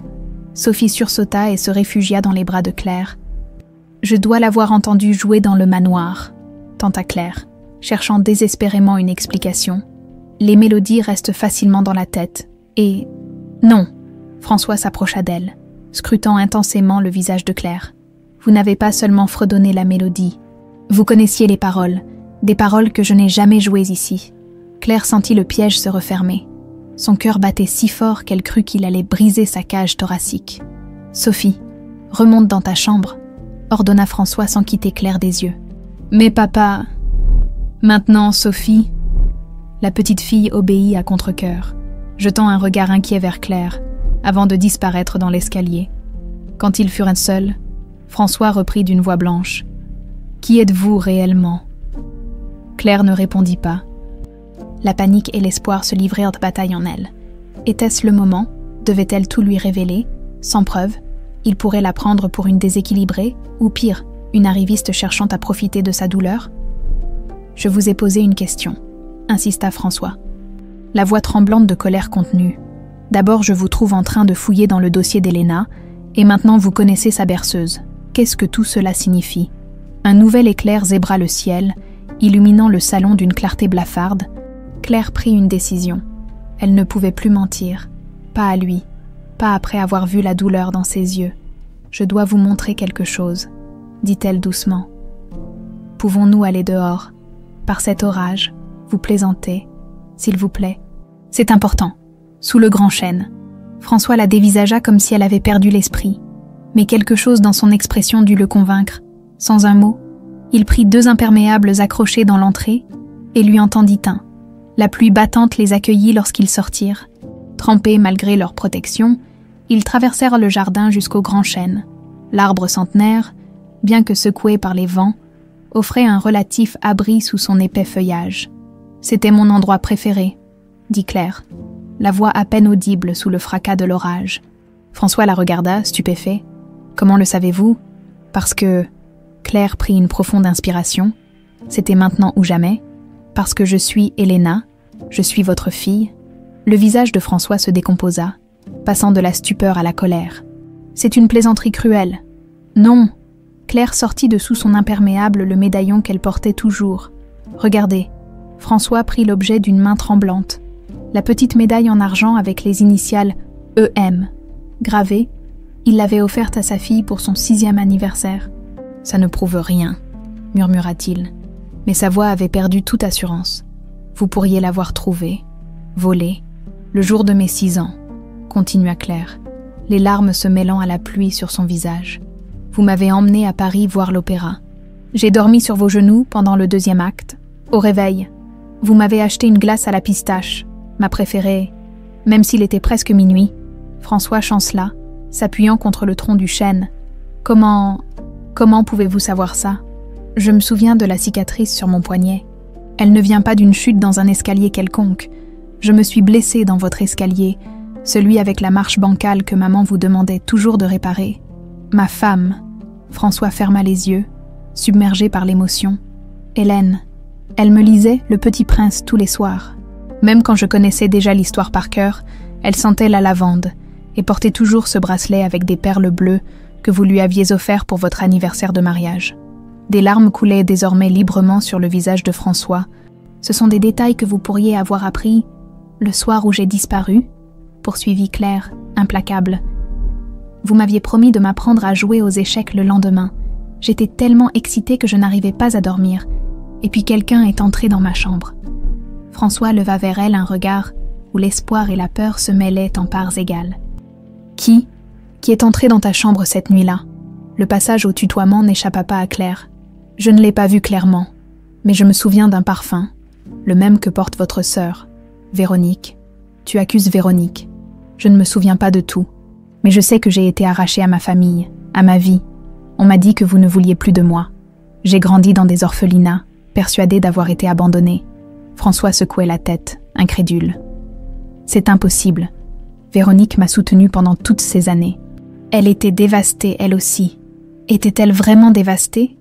Sophie sursauta et se réfugia dans les bras de Claire. « Je dois l'avoir entendue jouer dans le manoir », tenta Claire, cherchant désespérément une explication. Les mélodies restent facilement dans la tête. Et... non, François s'approcha d'elle, scrutant intensément le visage de Claire. Vous n'avez pas seulement fredonné la mélodie. Vous connaissiez les paroles, des paroles que je n'ai jamais jouées ici. Claire sentit le piège se refermer. Son cœur battait si fort qu'elle crut qu'il allait briser sa cage thoracique. « Sophie, remonte dans ta chambre », ordonna François sans quitter Claire des yeux. « Mais papa... » Maintenant, Sophie... La petite fille obéit à contre-cœur, jetant un regard inquiet vers Claire, avant de disparaître dans l'escalier. Quand ils furent seuls, François reprit d'une voix blanche. « Qui êtes-vous réellement ?» Claire ne répondit pas. La panique et l'espoir se livrèrent de bataille en elle. Était-ce le moment? Devait-elle tout lui révéler? Sans preuve, il pourrait la prendre pour une déséquilibrée, ou pire, une arriviste cherchant à profiter de sa douleur. « Je vous ai posé une question », insista François. La voix tremblante de colère contenue. « D'abord, je vous trouve en train de fouiller dans le dossier d'Elena, et maintenant vous connaissez sa berceuse. Qu'est-ce que tout cela signifie ?» Un nouvel éclair zébra le ciel, illuminant le salon d'une clarté blafarde. Claire prit une décision. Elle ne pouvait plus mentir. Pas à lui, pas après avoir vu la douleur dans ses yeux. « Je dois vous montrer quelque chose », dit-elle doucement. « Pouvons-nous aller dehors? Par cet orage, vous plaisantez, s'il vous plaît. C'est important. » Sous le grand chêne. François la dévisagea comme si elle avait perdu l'esprit. Mais quelque chose dans son expression dut le convaincre. Sans un mot, il prit 2 imperméables accrochés dans l'entrée et lui en tendit un. La pluie battante les accueillit lorsqu'ils sortirent. Trempés malgré leur protection, ils traversèrent le jardin jusqu'au grand chêne. L'arbre centenaire, bien que secoué par les vents, offrait un relatif abri sous son épais feuillage. « C'était mon endroit préféré », dit Claire, la voix à peine audible sous le fracas de l'orage. François la regarda, stupéfait. « Comment le savez-vous ?»« Parce que... » Claire prit une profonde inspiration. « C'était maintenant ou jamais. Parce que je suis Elena, je suis votre fille. » Le visage de François se décomposa, passant de la stupeur à la colère. « C'est une plaisanterie cruelle. »« Non !» Claire sortit de sous son imperméable le médaillon qu'elle portait toujours. « Regardez. » François prit l'objet d'une main tremblante. La petite médaille en argent avec les initiales EM. Gravée, il l'avait offerte à sa fille pour son 6e anniversaire. « Ça ne prouve rien, » murmura-t-il. Mais sa voix avait perdu toute assurance. « Vous pourriez l'avoir trouvée, volée, le jour de mes 6 ans, » continua Claire, les larmes se mêlant à la pluie sur son visage. « Vous m'avez emmenée à Paris voir l'opéra. J'ai dormi sur vos genoux pendant le 2e acte. Au réveil, vous m'avez acheté une glace à la pistache, ma préférée, même s'il était presque minuit. François chancela, s'appuyant contre le tronc du chêne. Comment pouvez-vous savoir ça? Je me souviens de la cicatrice sur mon poignet. Elle ne vient pas d'une chute dans un escalier quelconque. Je me suis blessée dans votre escalier, celui avec la marche bancale que maman vous demandait toujours de réparer. Ma femme. François ferma les yeux, submergé par l'émotion. Hélène. Elle me lisait Le Petit Prince tous les soirs. Même quand je connaissais déjà l'histoire par cœur, elle sentait la lavande et portait toujours ce bracelet avec des perles bleues que vous lui aviez offert pour votre anniversaire de mariage. Des larmes coulaient désormais librement sur le visage de François. Ce sont des détails que vous pourriez avoir appris le soir où j'ai disparu, poursuivit Claire, implacable. Vous m'aviez promis de m'apprendre à jouer aux échecs le lendemain. J'étais tellement excitée que je n'arrivais pas à dormir. Et puis quelqu'un est entré dans ma chambre. François leva vers elle un regard où l'espoir et la peur se mêlaient en parts égales. Qui est entré dans ta chambre cette nuit-là? Le passage au tutoiement n'échappa pas à Claire. Je ne l'ai pas vu clairement, mais je me souviens d'un parfum, le même que porte votre sœur, Véronique. Tu accuses Véronique. Je ne me souviens pas de tout, mais je sais que j'ai été arrachée à ma famille, à ma vie. On m'a dit que vous ne vouliez plus de moi. J'ai grandi dans des orphelinats, persuadée d'avoir été abandonnée. François secouait la tête, incrédule. C'est impossible. Véronique m'a soutenue pendant toutes ces années. Elle était dévastée, elle aussi. Était-elle vraiment dévastée?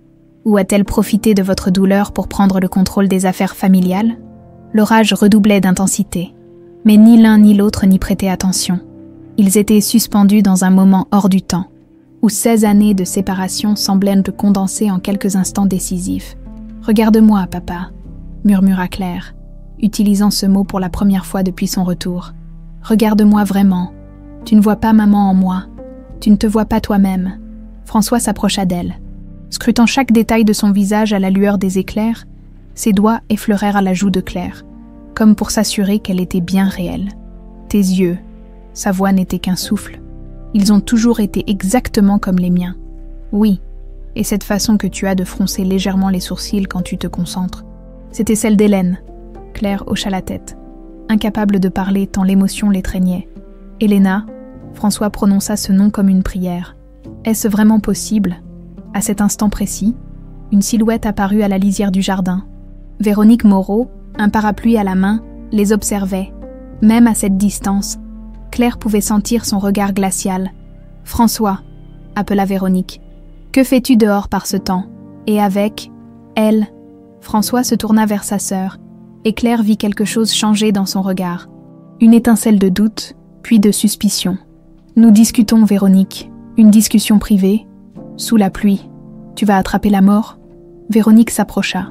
Ou a-t-elle profité de votre douleur pour prendre le contrôle des affaires familiales? L'orage redoublait d'intensité. Mais ni l'un ni l'autre n'y prêtaient attention. Ils étaient suspendus dans un moment hors du temps, où 16 années de séparation semblaient se condenser en quelques instants décisifs. « Regarde-moi, papa », murmura Claire, utilisant ce mot pour la première fois depuis son retour. « Regarde-moi vraiment. Tu ne vois pas maman en moi. Tu ne te vois pas toi-même. » François s'approcha d'elle. Scrutant chaque détail de son visage à la lueur des éclairs, ses doigts effleurèrent la joue de Claire, comme pour s'assurer qu'elle était bien réelle. « Tes yeux. » Sa voix n'était qu'un souffle. « Ils ont toujours été exactement comme les miens. » « Oui. Et cette façon que tu as de froncer légèrement les sourcils quand tu te concentres. C'était celle d'Hélène. » Claire hocha la tête, incapable de parler tant l'émotion l'étreignait. « Helena » François prononça ce nom comme une prière. Est-ce vraiment possible? À cet instant précis, une silhouette apparut à la lisière du jardin. Véronique Moreau, un parapluie à la main, les observait. Même à cette distance, Claire pouvait sentir son regard glacial. « François » appela Véronique. « Que fais-tu dehors par ce temps? » Et avec elle, François se tourna vers sa sœur, et Claire vit quelque chose changer dans son regard. Une étincelle de doute, puis de suspicion. « Nous discutons, Véronique. Une discussion privée. Sous la pluie. Tu vas attraper la mort ?» Véronique s'approcha,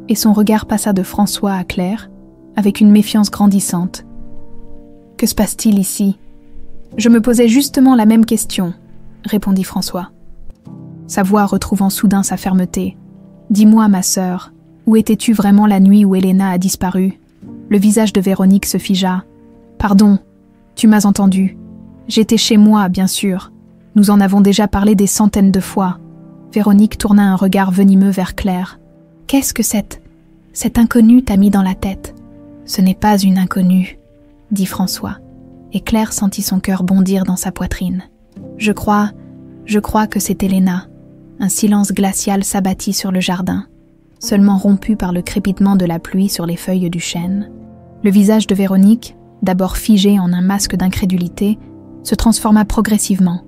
et son regard passa de François à Claire, avec une méfiance grandissante. « Que se passe-t-il ici ?»« Je me posais justement la même question, » répondit François. Sa voix retrouvant soudain sa fermeté. « Dis-moi, ma sœur, où étais-tu vraiment la nuit où Helena a disparu ?» Le visage de Véronique se figea. « Pardon, tu m'as entendu. J'étais chez moi, bien sûr. Nous en avons déjà parlé des centaines de fois. » Véronique tourna un regard venimeux vers Claire. « Qu'est-ce que cette inconnue t'a mis dans la tête ?»« Ce n'est pas une inconnue, » dit François, et Claire sentit son cœur bondir dans sa poitrine. « Je crois que c'est Helena. » Un silence glacial s'abattit sur le jardin, seulement rompu par le crépitement de la pluie sur les feuilles du chêne. Le visage de Véronique, d'abord figé en un masque d'incrédulité, se transforma progressivement.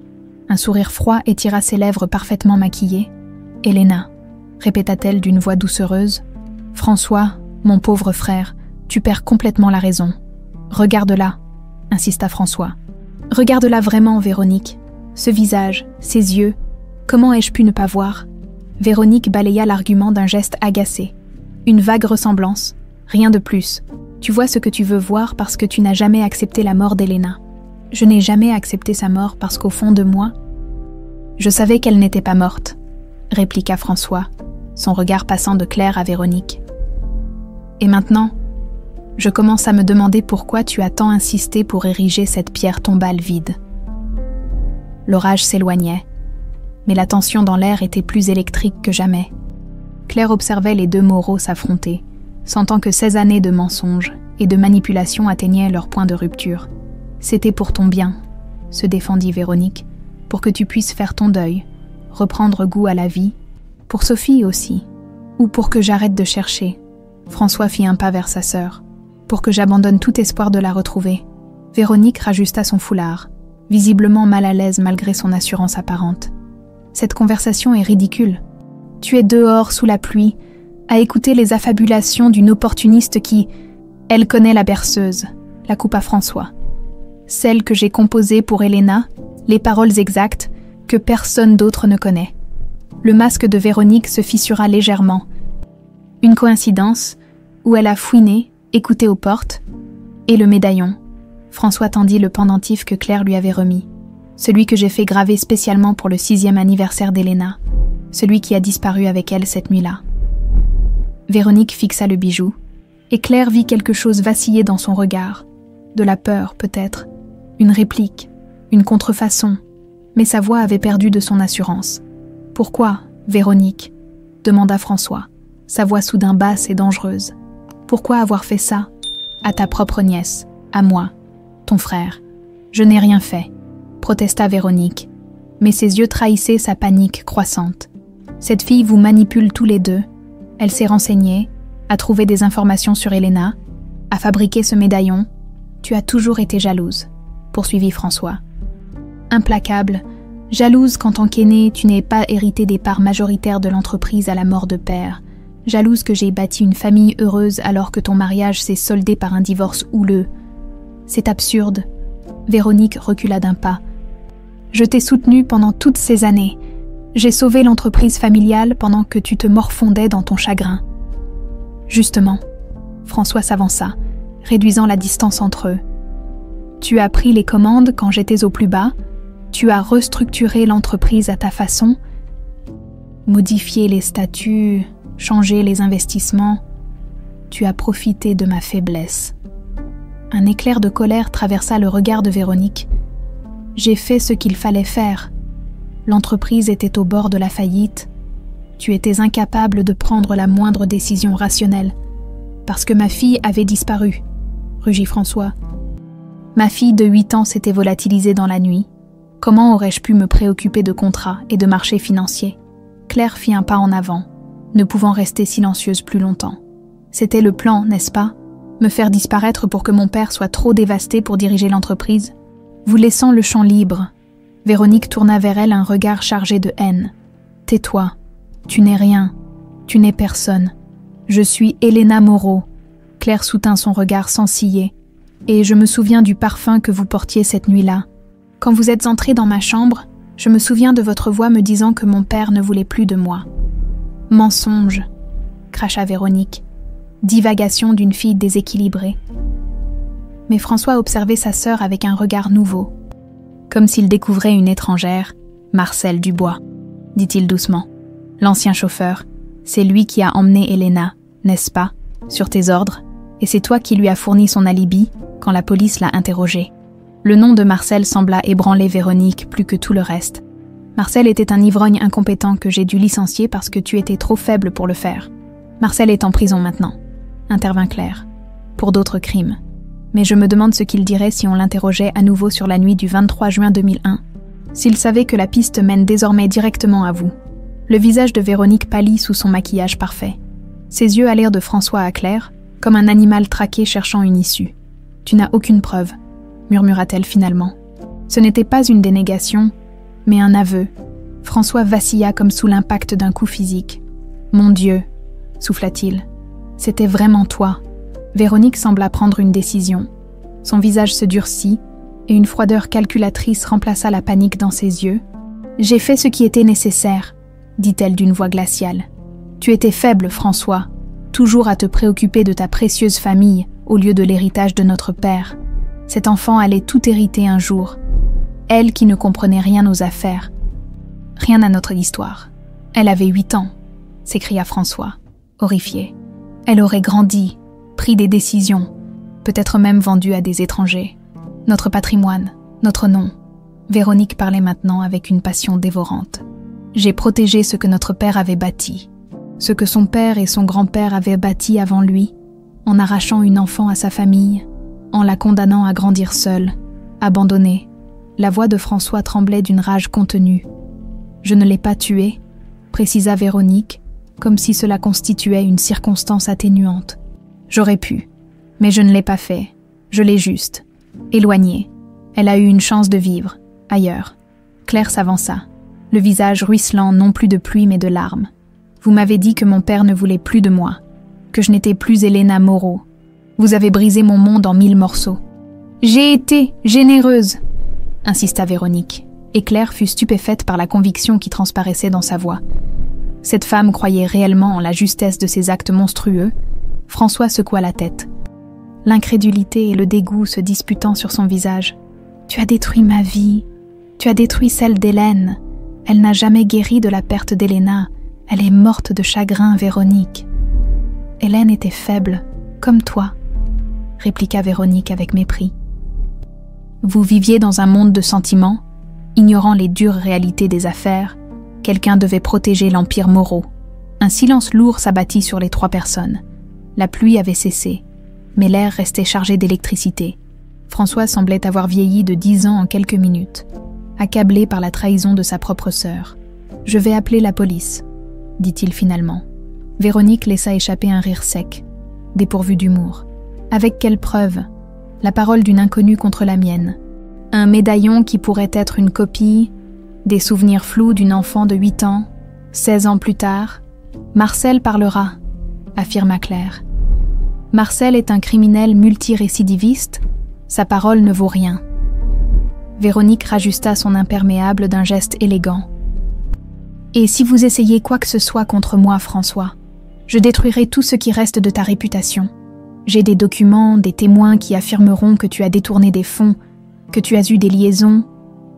Un sourire froid étira ses lèvres parfaitement maquillées. « Helena » répéta-t-elle d'une voix doucereuse. « François, mon pauvre frère, tu perds complètement la raison. Regarde-la » insista François. « Regarde-la vraiment, Véronique. Ce visage, ces yeux, comment ai-je pu ne pas voir ?» Véronique balaya l'argument d'un geste agacé. « Une vague ressemblance, rien de plus. Tu vois ce que tu veux voir parce que tu n'as jamais accepté la mort d'Helena. Je n'ai jamais accepté sa mort parce qu'au fond de moi, je savais qu'elle n'était pas morte, » répliqua François, son regard passant de Claire à Véronique. « Et maintenant, je commence à me demander pourquoi tu as tant insisté pour ériger cette pierre tombale vide. » L'orage s'éloignait, mais la tension dans l'air était plus électrique que jamais. Claire observait les deux Moreau s'affronter, sentant que 16 années de mensonges et de manipulation atteignaient leur point de rupture. C'était pour ton bien, se défendit Véronique, pour que tu puisses faire ton deuil, reprendre goût à la vie, pour Sophie aussi, ou pour que j'arrête de chercher. François fit un pas vers sa sœur, pour que j'abandonne tout espoir de la retrouver. Véronique rajusta son foulard, visiblement mal à l'aise malgré son assurance apparente. Cette conversation est ridicule. Tu es dehors sous la pluie, à écouter les affabulations d'une opportuniste qui, elle connaît la berceuse, la coupa François. Celle que j'ai composée pour Elena, les paroles exactes que personne d'autre ne connaît. Le masque de Véronique se fissura légèrement. Une coïncidence où elle a fouiné, écouté aux portes, et le médaillon. François tendit le pendentif que Claire lui avait remis, celui que j'ai fait graver spécialement pour le 6e anniversaire d'Elena, celui qui a disparu avec elle cette nuit-là. Véronique fixa le bijou, et Claire vit quelque chose vaciller dans son regard, de la peur peut-être, une réplique, une contrefaçon, mais sa voix avait perdu de son assurance. « Pourquoi, Véronique ?» demanda François, sa voix soudain basse et dangereuse. « Pourquoi avoir fait ça? À ta propre nièce, à moi, ton frère. Je n'ai rien fait, » protesta Véronique, mais ses yeux trahissaient sa panique croissante. « Cette fille vous manipule tous les deux. Elle s'est renseignée, a trouvé des informations sur Elena, a fabriqué ce médaillon. Tu as toujours été jalouse, » poursuivit François. Implacable, jalouse qu'en tant qu'aînée, tu n'aies pas hérité des parts majoritaires de l'entreprise à la mort de père. Jalouse que j'ai bâti une famille heureuse alors que ton mariage s'est soldé par un divorce houleux. C'est absurde. Véronique recula d'un pas. Je t'ai soutenue pendant toutes ces années. J'ai sauvé l'entreprise familiale pendant que tu te morfondais dans ton chagrin. Justement, François s'avança, réduisant la distance entre eux. Tu as pris les commandes quand j'étais au plus bas, tu as restructuré l'entreprise à ta façon, modifié les statuts, changé les investissements, tu as profité de ma faiblesse. Un éclair de colère traversa le regard de Véronique. J'ai fait ce qu'il fallait faire. L'entreprise était au bord de la faillite. Tu étais incapable de prendre la moindre décision rationnelle. Parce que ma fille avait disparu, rugit François. Ma fille de 8 ans s'était volatilisée dans la nuit. Comment aurais-je pu me préoccuper de contrats et de marchés financiers? Claire fit un pas en avant, ne pouvant rester silencieuse plus longtemps. C'était le plan, n'est-ce pas? Me faire disparaître pour que mon père soit trop dévasté pour diriger l'entreprise? Vous laissant le champ libre, Véronique tourna vers elle un regard chargé de haine. Tais-toi, tu n'es rien, tu n'es personne. Je suis Elena Moreau. Claire soutint son regard sans ciller. Et je me souviens du parfum que vous portiez cette nuit-là. Quand vous êtes entrée dans ma chambre, je me souviens de votre voix me disant que mon père ne voulait plus de moi. Mensonge, cracha Véronique. Divagation d'une fille déséquilibrée. Mais François observait sa sœur avec un regard nouveau. Comme s'il découvrait une étrangère, Marcel Dubois, dit-il doucement. L'ancien chauffeur, c'est lui qui a emmené Elena, n'est-ce pas, sur tes ordres, et c'est toi qui lui as fourni son alibi quand la police l'a interrogé. Le nom de Marcel sembla ébranler Véronique plus que tout le reste. Marcel était un ivrogne incompétent que j'ai dû licencier parce que tu étais trop faible pour le faire. Marcel est en prison maintenant, intervint Claire, pour d'autres crimes. Mais je me demande ce qu'il dirait si on l'interrogeait à nouveau sur la nuit du 23 juin 2001, s'il savait que la piste mène désormais directement à vous. Le visage de Véronique pâlit sous son maquillage parfait. Ses yeux allèrent de François à Claire, comme un animal traqué cherchant une issue. « Tu n'as aucune preuve », murmura-t-elle finalement. Ce n'était pas une dénégation, mais un aveu. François vacilla comme sous l'impact d'un coup physique. « Mon Dieu !» souffla-t-il. « C'était vraiment toi. » Véronique sembla prendre une décision. Son visage se durcit, et une froideur calculatrice remplaça la panique dans ses yeux. « J'ai fait ce qui était nécessaire, » dit-elle d'une voix glaciale. « Tu étais faible, François, toujours à te préoccuper de ta précieuse famille au lieu de l'héritage de notre père. Cet enfant allait tout hériter un jour. Elle qui ne comprenait rien aux affaires. Rien à notre histoire. Elle avait 8 ans, s'écria François, horrifié. Elle aurait grandi, pris des décisions, peut-être même vendu à des étrangers. Notre patrimoine, notre nom. Véronique parlait maintenant avec une passion dévorante. J'ai protégé ce que notre père avait bâti. Ce que son père et son grand-père avaient bâti avant lui, en arrachant une enfant à sa famille, en la condamnant à grandir seule, abandonnée. La voix de François tremblait d'une rage contenue. « Je ne l'ai pas tué », précisa Véronique, comme si cela constituait une circonstance atténuante. « J'aurais pu, mais je ne l'ai pas fait. Je l'ai juste éloignée. Elle a eu une chance de vivre, ailleurs. » Claire s'avança, le visage ruisselant non plus de pluie mais de larmes. « Vous m'avez dit que mon père ne voulait plus de moi, que je n'étais plus Elena Moreau. Vous avez brisé mon monde en 1000 morceaux. »« J'ai été généreuse !» insista Véronique, et Claire fut stupéfaite par la conviction qui transparaissait dans sa voix. Cette femme croyait réellement en la justesse de ses actes monstrueux. François secoua la tête, l'incrédulité et le dégoût se disputant sur son visage. « Tu as détruit ma vie. Tu as détruit celle d'Hélène. Elle n'a jamais guéri de la perte d'Elena. Elle est morte de chagrin, Véronique. »« Hélène était faible, comme toi, » répliqua Véronique avec mépris. « Vous viviez dans un monde de sentiments, ignorant les dures réalités des affaires. Quelqu'un devait protéger l'empire Moreau. » Un silence lourd s'abattit sur les 3 personnes. La pluie avait cessé, mais l'air restait chargé d'électricité. François semblait avoir vieilli de 10 ans en quelques minutes, accablé par la trahison de sa propre sœur. « Je vais appeler la police », dit-il finalement. Véronique laissa échapper un rire sec, dépourvu d'humour. « Avec quelle preuve ? La parole d'une inconnue contre la mienne. Un médaillon qui pourrait être une copie, des souvenirs flous d'une enfant de 8 ans, 16 ans plus tard. Marcel parlera, affirma Claire. Marcel est un criminel multirécidiviste, sa parole ne vaut rien. Véronique rajusta son imperméable d'un geste élégant. Et si vous essayez quoi que ce soit contre moi, François, je détruirai tout ce qui reste de ta réputation. J'ai des documents, des témoins qui affirmeront que tu as détourné des fonds, que tu as eu des liaisons,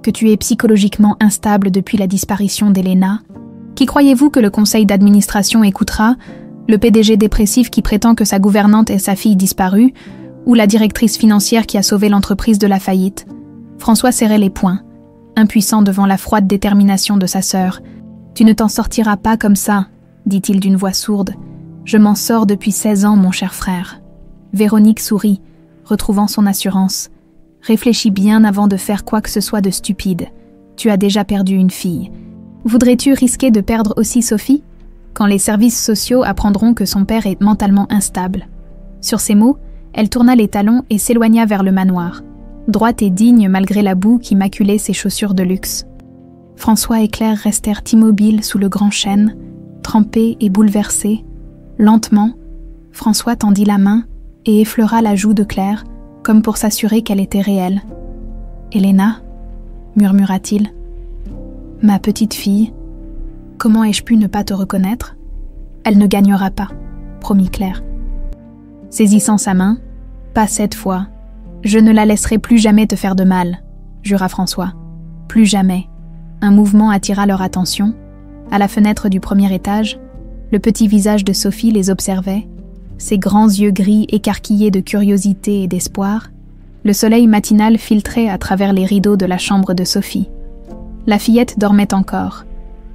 que tu es psychologiquement instable depuis la disparition d'Elena. Qui croyez-vous que le conseil d'administration écoutera, le PDG dépressif qui prétend que sa gouvernante est sa fille disparue, ou la directrice financière qui a sauvé l'entreprise de la faillite? François serrait les poings, impuissant devant la froide détermination de sa sœur. « Tu ne t'en sortiras pas comme ça, » dit-il d'une voix sourde. « Je m'en sors depuis 16 ans, mon cher frère. » Véronique sourit, retrouvant son assurance. « Réfléchis bien avant de faire quoi que ce soit de stupide. Tu as déjà perdu une fille. Voudrais-tu risquer de perdre aussi Sophie, quand les services sociaux apprendront que son père est mentalement instable ?» Sur ces mots, elle tourna les talons et s'éloigna vers le manoir, droite et digne malgré la boue qui maculait ses chaussures de luxe. François et Claire restèrent immobiles sous le grand chêne, trempés et bouleversés. Lentement, François tendit la main et effleura la joue de Claire, comme pour s'assurer qu'elle était réelle. « Elena » murmura-t-il. « Ma petite fille, comment ai-je pu ne pas te reconnaître ? Elle ne gagnera pas, promit Claire. Saisissant sa main, « Pas cette fois. Je ne la laisserai plus jamais te faire de mal, » jura François. « Plus jamais. » Un mouvement attira leur attention. À la fenêtre du premier étage, le petit visage de Sophie les observait, ses grands yeux gris écarquillés de curiosité et d'espoir. Le soleil matinal filtrait à travers les rideaux de la chambre de Sophie. La fillette dormait encore,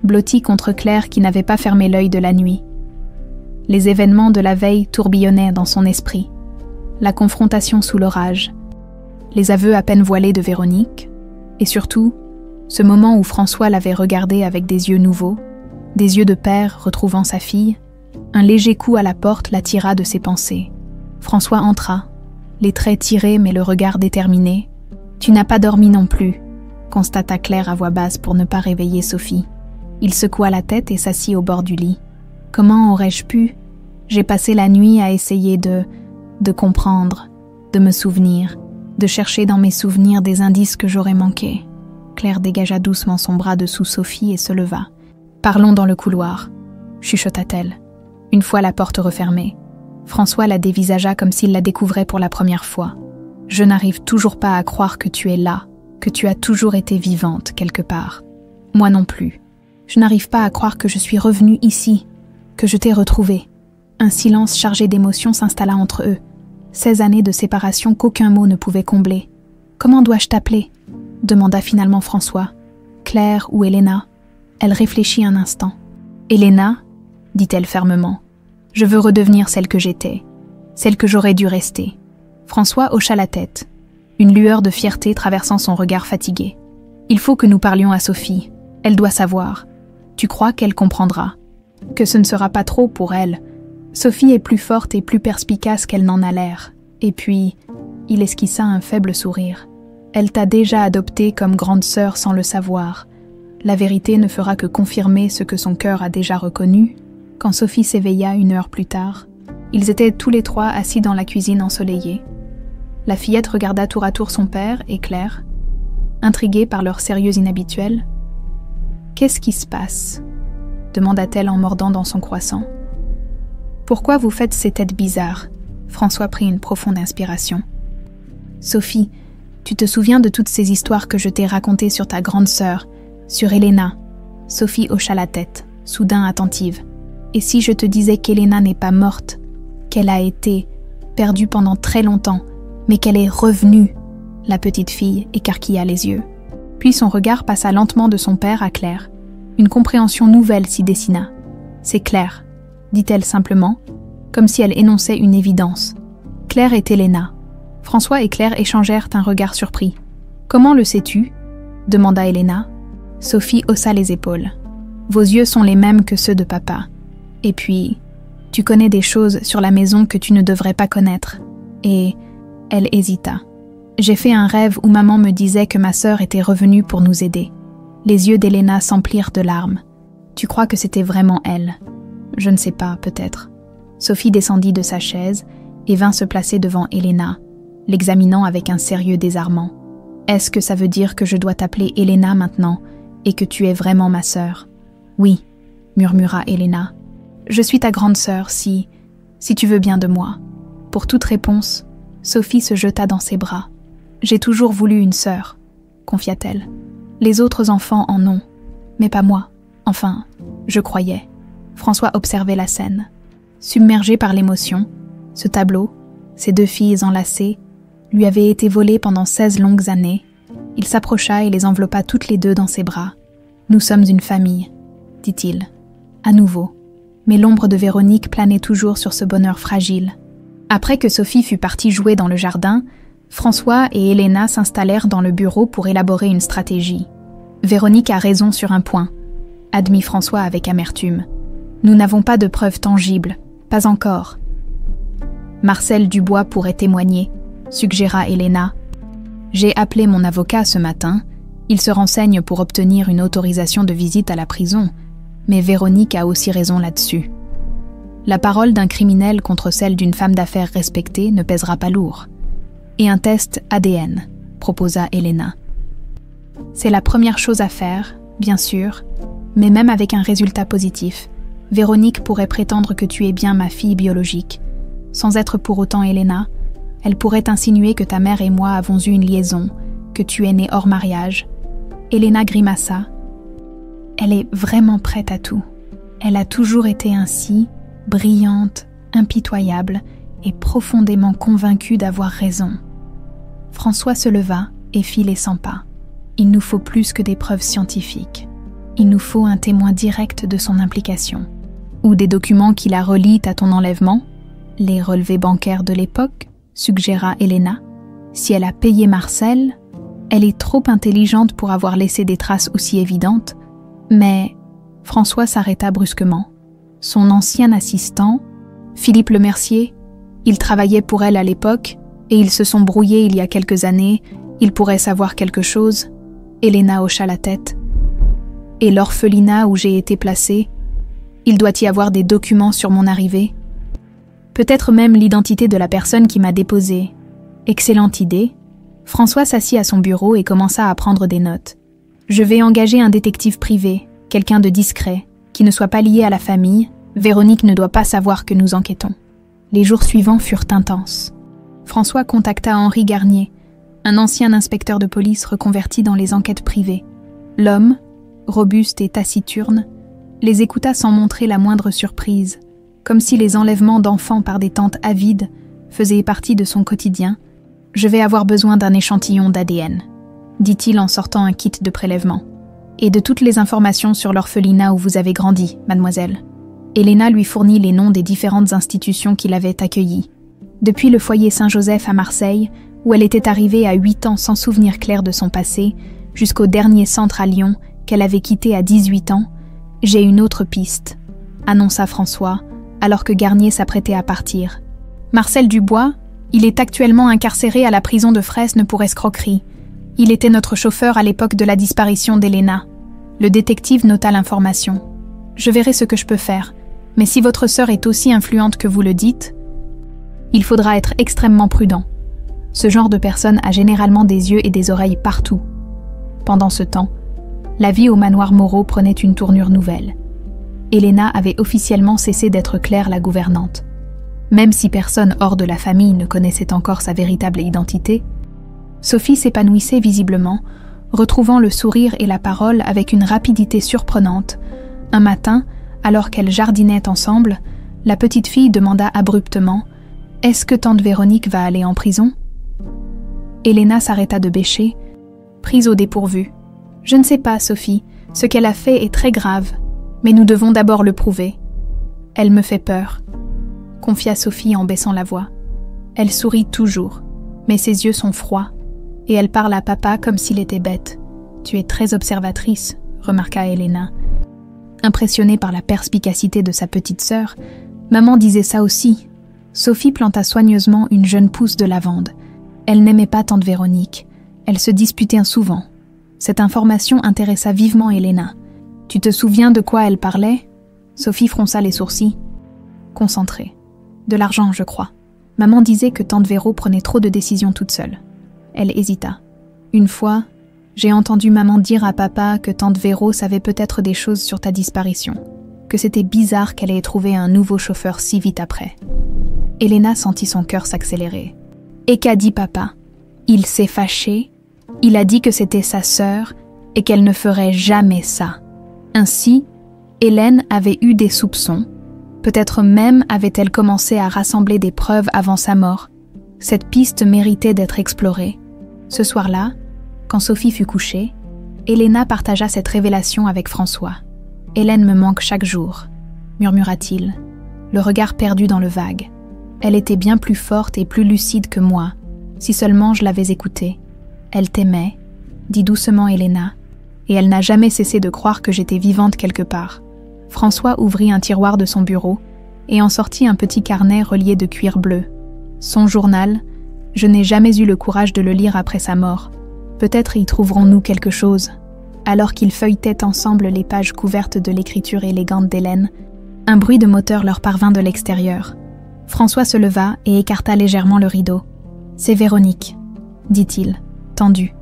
blottie contre Claire qui n'avait pas fermé l'œil de la nuit. Les événements de la veille tourbillonnaient dans son esprit. La confrontation sous l'orage, les aveux à peine voilés de Véronique, et surtout, ce moment où François l'avait regardée avec des yeux nouveaux, des yeux de père retrouvant sa fille. Un léger coup à la porte l'attira de ses pensées. François entra, les traits tirés mais le regard déterminé. « Tu n'as pas dormi non plus », constata Claire à voix basse pour ne pas réveiller Sophie. Il secoua la tête et s'assit au bord du lit. « Comment aurais-je pu ? J'ai passé la nuit à essayer de comprendre, de me souvenir, de chercher dans mes souvenirs des indices que j'aurais manqués. » Claire dégagea doucement son bras dessous Sophie et se leva. « Parlons dans le couloir », chuchota-t-elle. Une fois la porte refermée, François la dévisagea comme s'il la découvrait pour la première fois. « Je n'arrive toujours pas à croire que tu es là, que tu as toujours été vivante quelque part. Moi non plus. Je n'arrive pas à croire que je suis revenue ici, que je t'ai retrouvée. » Un silence chargé d'émotions s'installa entre eux. 16 années de séparation qu'aucun mot ne pouvait combler. « Comment dois-je t'appeler » demanda finalement François. « Claire ou Elena ?» Elle réfléchit un instant. « Elena » dit-elle fermement. « Je veux redevenir celle que j'étais, celle que j'aurais dû rester. » François hocha la tête, une lueur de fierté traversant son regard fatigué. « Il faut que nous parlions à Sophie. Elle doit savoir. Tu crois qu'elle comprendra? Que ce ne sera pas trop pour elle. Sophie est plus forte et plus perspicace qu'elle n'en a l'air. Et puis, il esquissa un faible sourire. Elle t'a déjà adoptée comme grande sœur sans le savoir. La vérité ne fera que confirmer ce que son cœur a déjà reconnu. » Quand Sophie s'éveilla 1 heure plus tard, ils étaient tous les 3 assis dans la cuisine ensoleillée. La fillette regarda tour à tour son père et Claire, intriguée par leur sérieux inhabituel. « Qu'est-ce qui se passe ?» demanda-t-elle en mordant dans son croissant. « Pourquoi vous faites ces têtes bizarres ?» François prit une profonde inspiration. « Sophie, tu te souviens de toutes ces histoires que je t'ai racontées sur ta grande sœur, sur Elena ?» Sophie hocha la tête, soudain attentive. « Et si je te disais qu'Elena n'est pas morte, qu'elle a été perdue pendant très longtemps, mais qu'elle est revenue ?» La petite fille écarquilla les yeux. Puis son regard passa lentement de son père à Claire. Une compréhension nouvelle s'y dessina. « C'est Claire », dit-elle simplement, comme si elle énonçait une évidence. Claire est Elena. François et Claire échangèrent un regard surpris. « Comment le sais-tu » demanda Elena. Sophie haussa les épaules. « Vos yeux sont les mêmes que ceux de papa. Et puis, tu connais des choses sur la maison que tu ne devrais pas connaître. » Et elle hésita. « J'ai fait un rêve où maman me disait que ma sœur était revenue pour nous aider. » Les yeux d'Elena s'emplirent de larmes. « Tu crois que c'était vraiment elle ?»« Je ne sais pas, peut-être. » Sophie descendit de sa chaise et vint se placer devant Elena, l'examinant avec un sérieux désarmant. « Est-ce que ça veut dire que je dois t'appeler Elena maintenant et que tu es vraiment ma sœur ?»« Oui, » murmura Elena. « Je suis ta grande sœur si tu veux bien de moi. » Pour toute réponse, Sophie se jeta dans ses bras. « J'ai toujours voulu une sœur, » confia-t-elle. « Les autres enfants en ont, mais pas moi. Enfin, je croyais. » François observait la scène. Submergé par l'émotion, ce tableau, ces 2 filles enlacées, lui avait été volé pendant 16 longues années. Il s'approcha et les enveloppa toutes les 2 dans ses bras. « Nous sommes une famille, » dit-il. À nouveau. Mais l'ombre de Véronique planait toujours sur ce bonheur fragile. Après que Sophie fut partie jouer dans le jardin, François et Elena s'installèrent dans le bureau pour élaborer une stratégie. « Véronique a raison sur un point, » admit François avec amertume. « Nous n'avons pas de preuves tangibles, pas encore. » Marcel Dubois pourrait témoigner, suggéra Elena. « J'ai appelé mon avocat ce matin. Il se renseigne pour obtenir une autorisation de visite à la prison. Mais Véronique a aussi raison là-dessus. La parole d'un criminel contre celle d'une femme d'affaires respectée ne pèsera pas lourd. Et un test ADN, proposa Elena. C'est la première chose à faire, bien sûr, mais même avec un résultat positif, Véronique pourrait prétendre que tu es bien ma fille biologique. Sans être pour autant Elena, elle pourrait insinuer que ta mère et moi avons eu une liaison, que tu es née hors mariage. Elena grimaça. Elle est vraiment prête à tout. Elle a toujours été ainsi, brillante, impitoyable et profondément convaincue d'avoir raison. François se leva et fit les 100 pas. Il nous faut plus que des preuves scientifiques. Il nous faut un témoin direct de son implication. Ou des documents qui la relient à ton enlèvement, les relevés bancaires de l'époque, suggéra Elena. Si elle a payé Marcel, elle est trop intelligente pour avoir laissé des traces aussi évidentes. Mais François s'arrêta brusquement. Son ancien assistant, Philippe Lemercier, il travaillait pour elle à l'époque et ils se sont brouillés il y a quelques années, il pourrait savoir quelque chose. Elena hocha la tête. Et l'orphelinat où j'ai été placée, il doit y avoir des documents sur mon arrivée. Peut-être même l'identité de la personne qui m'a déposée. Excellente idée. François s'assit à son bureau et commença à prendre des notes. Je vais engager un détective privé, quelqu'un de discret, qui ne soit pas lié à la famille. Véronique ne doit pas savoir que nous enquêtons. Les jours suivants furent intenses. François contacta Henri Garnier, un ancien inspecteur de police reconverti dans les enquêtes privées. L'homme, robuste et taciturne, les écouta sans montrer la moindre surprise, comme si les enlèvements d'enfants par des tantes avides faisaient partie de son quotidien. « Je vais avoir besoin d'un échantillon d'ADN », dit-il en sortant un kit de prélèvement. « Et de toutes les informations sur l'orphelinat où vous avez grandi, mademoiselle. Elena lui fournit les noms des différentes institutions qui l'avaient accueillie. Depuis le foyer Saint-Joseph à Marseille, où elle était arrivée à 8 ans sans souvenir clair de son passé, jusqu'au dernier centre à Lyon qu'elle avait quitté à 18 ans, « J'ai une autre piste », annonça François, alors que Garnier s'apprêtait à partir. « Marcel Dubois, il est actuellement incarcéré à la prison de Fresnes pour escroquerie. Il était notre chauffeur à l'époque de la disparition d'Elena. » Le détective nota l'information. « Je verrai ce que je peux faire, mais si votre sœur est aussi influente que vous le dites, il faudra être extrêmement prudent. Ce genre de personne a généralement des yeux et des oreilles partout. » Pendant ce temps, la vie au manoir Moreau prenait une tournure nouvelle. Elena avait officiellement cessé d'être Claire la gouvernante. Même si personne hors de la famille ne connaissait encore sa véritable identité, Sophie s'épanouissait visiblement, retrouvant le sourire et la parole avec une rapidité surprenante. Un matin, alors qu'elles jardinaient ensemble, la petite fille demanda abruptement « Est-ce que tante Véronique va aller en prison ?» Elena s'arrêta de bêcher, prise au dépourvu. « Je ne sais pas, Sophie, ce qu'elle a fait est très grave, mais nous devons d'abord le prouver. »« Elle me fait peur », confia Sophie en baissant la voix. Elle sourit toujours, mais ses yeux sont froids, et elle parle à papa comme s'il était bête. « Tu es très observatrice », remarqua Elena. Impressionnée par la perspicacité de sa petite sœur, maman disait ça aussi. Sophie planta soigneusement une jeune pousse de lavande. Elle n'aimait pas tante Véronique. Elles se disputaient souvent. Cette information intéressa vivement Elena. « Tu te souviens de quoi elle parlait ?» Sophie fronça les sourcils. Concentrée. « De l'argent, je crois. Maman disait que tante Véro prenait trop de décisions toute seule. » Elle hésita. « Une fois, j'ai entendu maman dire à papa que tante Véro savait peut-être des choses sur ta disparition, que c'était bizarre qu'elle ait trouvé un nouveau chauffeur si vite après. » Elena sentit son cœur s'accélérer. « Et qu'a dit papa ? Il s'est fâché. Il a dit que c'était sa sœur et qu'elle ne ferait jamais ça. » Ainsi, Hélène avait eu des soupçons. Peut-être même avait-elle commencé à rassembler des preuves avant sa mort. Cette piste méritait d'être explorée. Ce soir-là, quand Sophie fut couchée, Elena partagea cette révélation avec François. « Hélène me manque chaque jour », murmura-t-il, le regard perdu dans le vague. Elle était bien plus forte et plus lucide que moi, si seulement je l'avais écoutée. Elle t'aimait, dit doucement Elena, et elle n'a jamais cessé de croire que j'étais vivante quelque part. François ouvrit un tiroir de son bureau et en sortit un petit carnet relié de cuir bleu. Son journal, je n'ai jamais eu le courage de le lire après sa mort. Peut-être y trouverons-nous quelque chose. Alors qu'ils feuilletaient ensemble les pages couvertes de l'écriture élégante d'Hélène, un bruit de moteur leur parvint de l'extérieur. François se leva et écarta légèrement le rideau. « C'est Véronique », dit-il, tendu.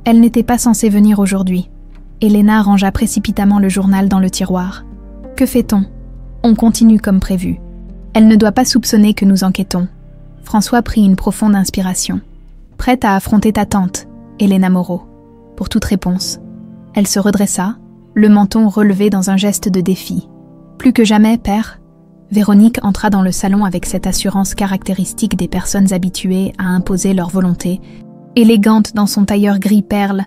Elle n'était pas censée venir aujourd'hui. Elena rangea précipitamment le journal dans le tiroir. « Que fait-on ? On continue comme prévu. Elle ne doit pas soupçonner que nous enquêtons. » François prit une profonde inspiration. « Prête à affronter ta tante, Elena Moreau ?» Pour toute réponse. Elle se redressa, le menton relevé dans un geste de défi. « Plus que jamais, père ?» Véronique entra dans le salon avec cette assurance caractéristique des personnes habituées à imposer leur volonté, élégante dans son tailleur gris perle,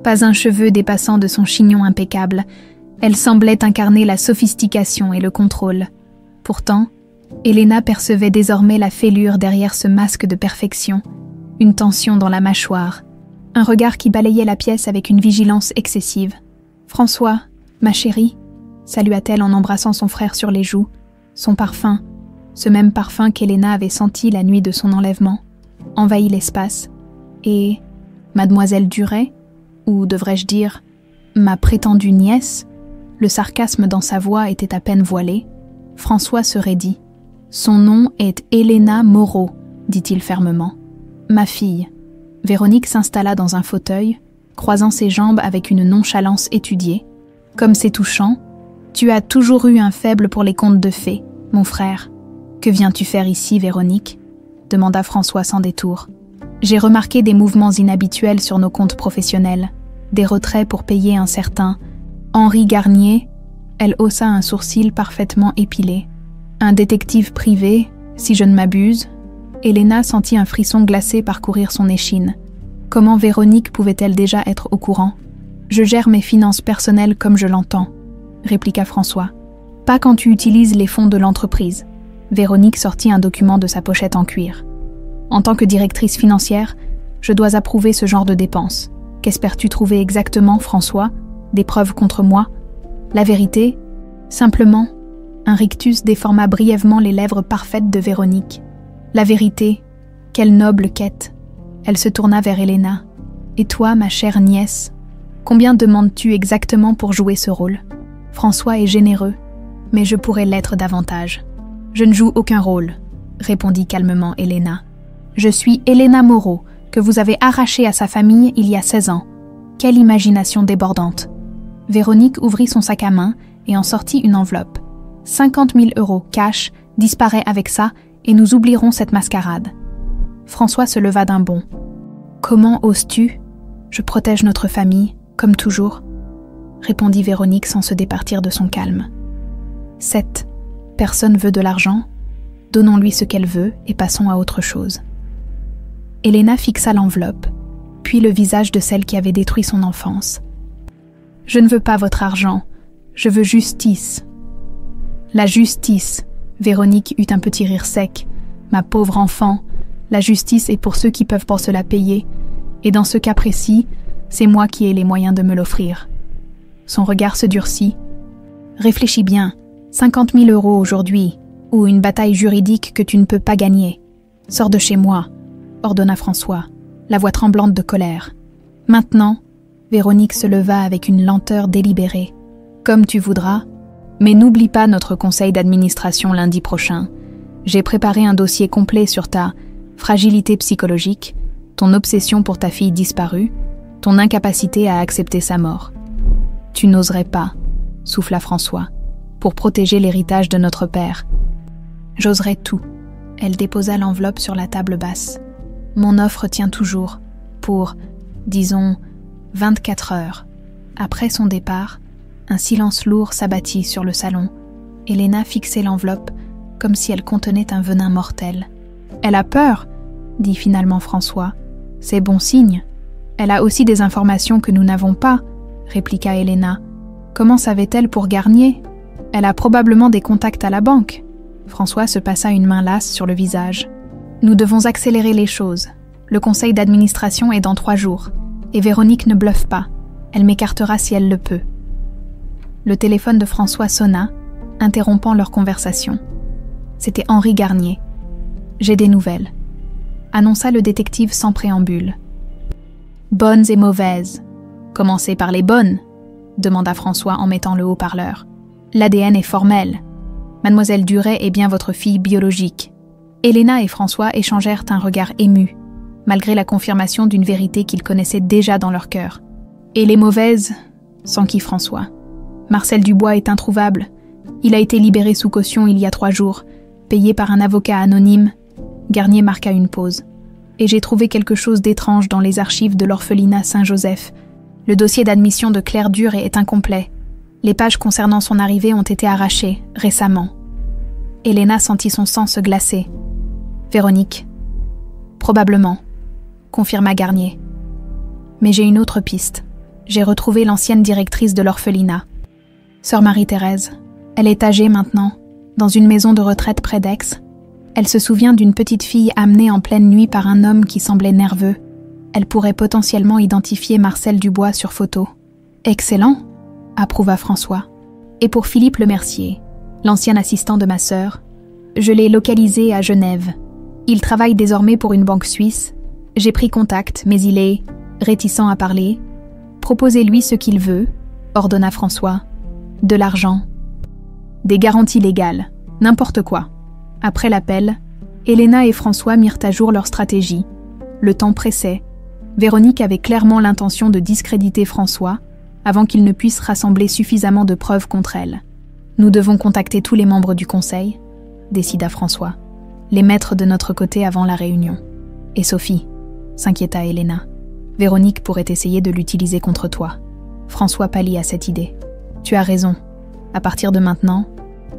pas un cheveu dépassant de son chignon impeccable. Elle semblait incarner la sophistication et le contrôle. Pourtant, Elena percevait désormais la fêlure derrière ce masque de perfection, une tension dans la mâchoire, un regard qui balayait la pièce avec une vigilance excessive. « François, ma chérie » salua-t-elle en embrassant son frère sur les joues. Son parfum, ce même parfum qu'Elena avait senti la nuit de son enlèvement, envahit l'espace. Et Mademoiselle Duret, ou devrais-je dire, ma prétendue nièce, le sarcasme dans sa voix était à peine voilé. François se raidit. « Son nom est Elena Moreau », dit-il fermement. « Ma fille. » Véronique s'installa dans un fauteuil, croisant ses jambes avec une nonchalance étudiée. « Comme c'est touchant, tu as toujours eu un faible pour les contes de fées, mon frère. Que viens-tu faire ici, Véronique ?» demanda François sans détour. « J'ai remarqué des mouvements inhabituels sur nos comptes professionnels, des retraits pour payer un certain Henri Garnier. » Elle haussa un sourcil parfaitement épilé. « Un détective privé, si je ne m'abuse. » Elena sentit un frisson glacé parcourir son échine. Comment Véronique pouvait-elle déjà être au courant ? « Je gère mes finances personnelles comme je l'entends, » répliqua François. « Pas quand tu utilises les fonds de l'entreprise. Véronique sortit un document de sa pochette en cuir. En tant que directrice financière, je dois approuver ce genre de dépenses. Qu'espères-tu trouver exactement, François? Des preuves contre moi? La vérité? Simplement, un rictus déforma brièvement les lèvres parfaites de Véronique. La vérité, quelle noble quête. Elle se tourna vers Elena. Et toi, ma chère nièce, combien demandes-tu exactement pour jouer ce rôle? François est généreux, mais je pourrais l'être davantage. Je ne joue aucun rôle, répondit calmement Elena. Je suis Elena Moreau, que vous avez arrachée à sa famille il y a 16 ans. Quelle imagination débordante. Véronique ouvrit son sac à main et en sortit une enveloppe. 50 000 € cash disparaît avec ça et nous oublierons cette mascarade. François se leva d'un bond. Comment oses-tu? Je protège notre famille, comme toujours, répondit Véronique sans se départir de son calme. 7. Personne veut de l'argent. Donnons-lui ce qu'elle veut et passons à autre chose. Elena fixa l'enveloppe, puis le visage de celle qui avait détruit son enfance. Je ne veux pas votre argent, je veux justice. La justice, Véronique eut un petit rire sec. Ma pauvre enfant, la justice est pour ceux qui peuvent pour se la payer, et dans ce cas précis, c'est moi qui ai les moyens de me l'offrir. Son regard se durcit. Réfléchis bien, 50 000 € aujourd'hui, ou une bataille juridique que tu ne peux pas gagner. Sors de chez moi, ordonna François, la voix tremblante de colère. Maintenant, Véronique se leva avec une lenteur délibérée. Comme tu voudras, mais n'oublie pas notre conseil d'administration lundi prochain. J'ai préparé un dossier complet sur ta fragilité psychologique, ton obsession pour ta fille disparue, ton incapacité à accepter sa mort. Tu n'oserais pas, souffla François, pour protéger l'héritage de notre père. J'oserais tout. Elle déposa l'enveloppe sur la table basse. Mon offre tient toujours, pour, disons, 24 heures. Après son départ, un silence lourd s'abattit sur le salon. Elena fixait l'enveloppe comme si elle contenait un venin mortel. « Elle a peur !» dit finalement François. « C'est bon signe. Elle a aussi des informations que nous n'avons pas, » répliqua Elena. « Comment savait-elle pour Garnier? Elle a probablement des contacts à la banque. » François se passa une main lasse sur le visage. « Nous devons accélérer les choses. Le conseil d'administration est dans 3 jours. Et Véronique ne bluffe pas. Elle m'écartera si elle le peut. » Le téléphone de François sonna, interrompant leur conversation. C'était Henri Garnier. « J'ai des nouvelles », annonça le détective sans préambule. « Bonnes et mauvaises. Commencez par les bonnes », demanda François en mettant le haut-parleur. « L'ADN est formel. Mademoiselle Duret est bien votre fille biologique. » Elena et François échangèrent un regard ému, malgré la confirmation d'une vérité qu'ils connaissaient déjà dans leur cœur. « Et les mauvaises ?» s'enquit François. « Marcel Dubois est introuvable. Il a été libéré sous caution il y a 3 jours, payé par un avocat anonyme. » Garnier marqua une pause. « Et j'ai trouvé quelque chose d'étrange dans les archives de l'orphelinat Saint-Joseph. Le dossier d'admission de Claire Dure est incomplet. Les pages concernant son arrivée ont été arrachées, récemment. » Elena sentit son sang se glacer. « Véronique. »« Probablement, » confirma Garnier. « Mais j'ai une autre piste. J'ai retrouvé l'ancienne directrice de l'orphelinat. Sœur Marie-Thérèse. Elle est âgée maintenant, dans une maison de retraite près d'Aix. Elle se souvient d'une petite fille amenée en pleine nuit par un homme qui semblait nerveux. Elle pourrait potentiellement identifier Marcel Dubois sur photo. « Excellent !» approuva François. « Et pour Philippe Lemercier, l'ancien assistant de ma sœur, je l'ai localisé à Genève. Il travaille désormais pour une banque suisse. J'ai pris contact, mais il est réticent à parler. Proposez-lui ce qu'il veut, ordonna François. De l'argent. Des garanties légales, n'importe quoi. » Après l'appel, Elena et François mirent à jour leur stratégie. Le temps pressait. Véronique avait clairement l'intention de discréditer François avant qu'il ne puisse rassembler suffisamment de preuves contre elle. « Nous devons contacter tous les membres du conseil, » décida François. « Les mettre de notre côté avant la réunion. »« Et Sophie ?» s'inquiéta Elena. « Véronique pourrait essayer de l'utiliser contre toi. » François pâlit à cette idée. « Tu as raison. À partir de maintenant,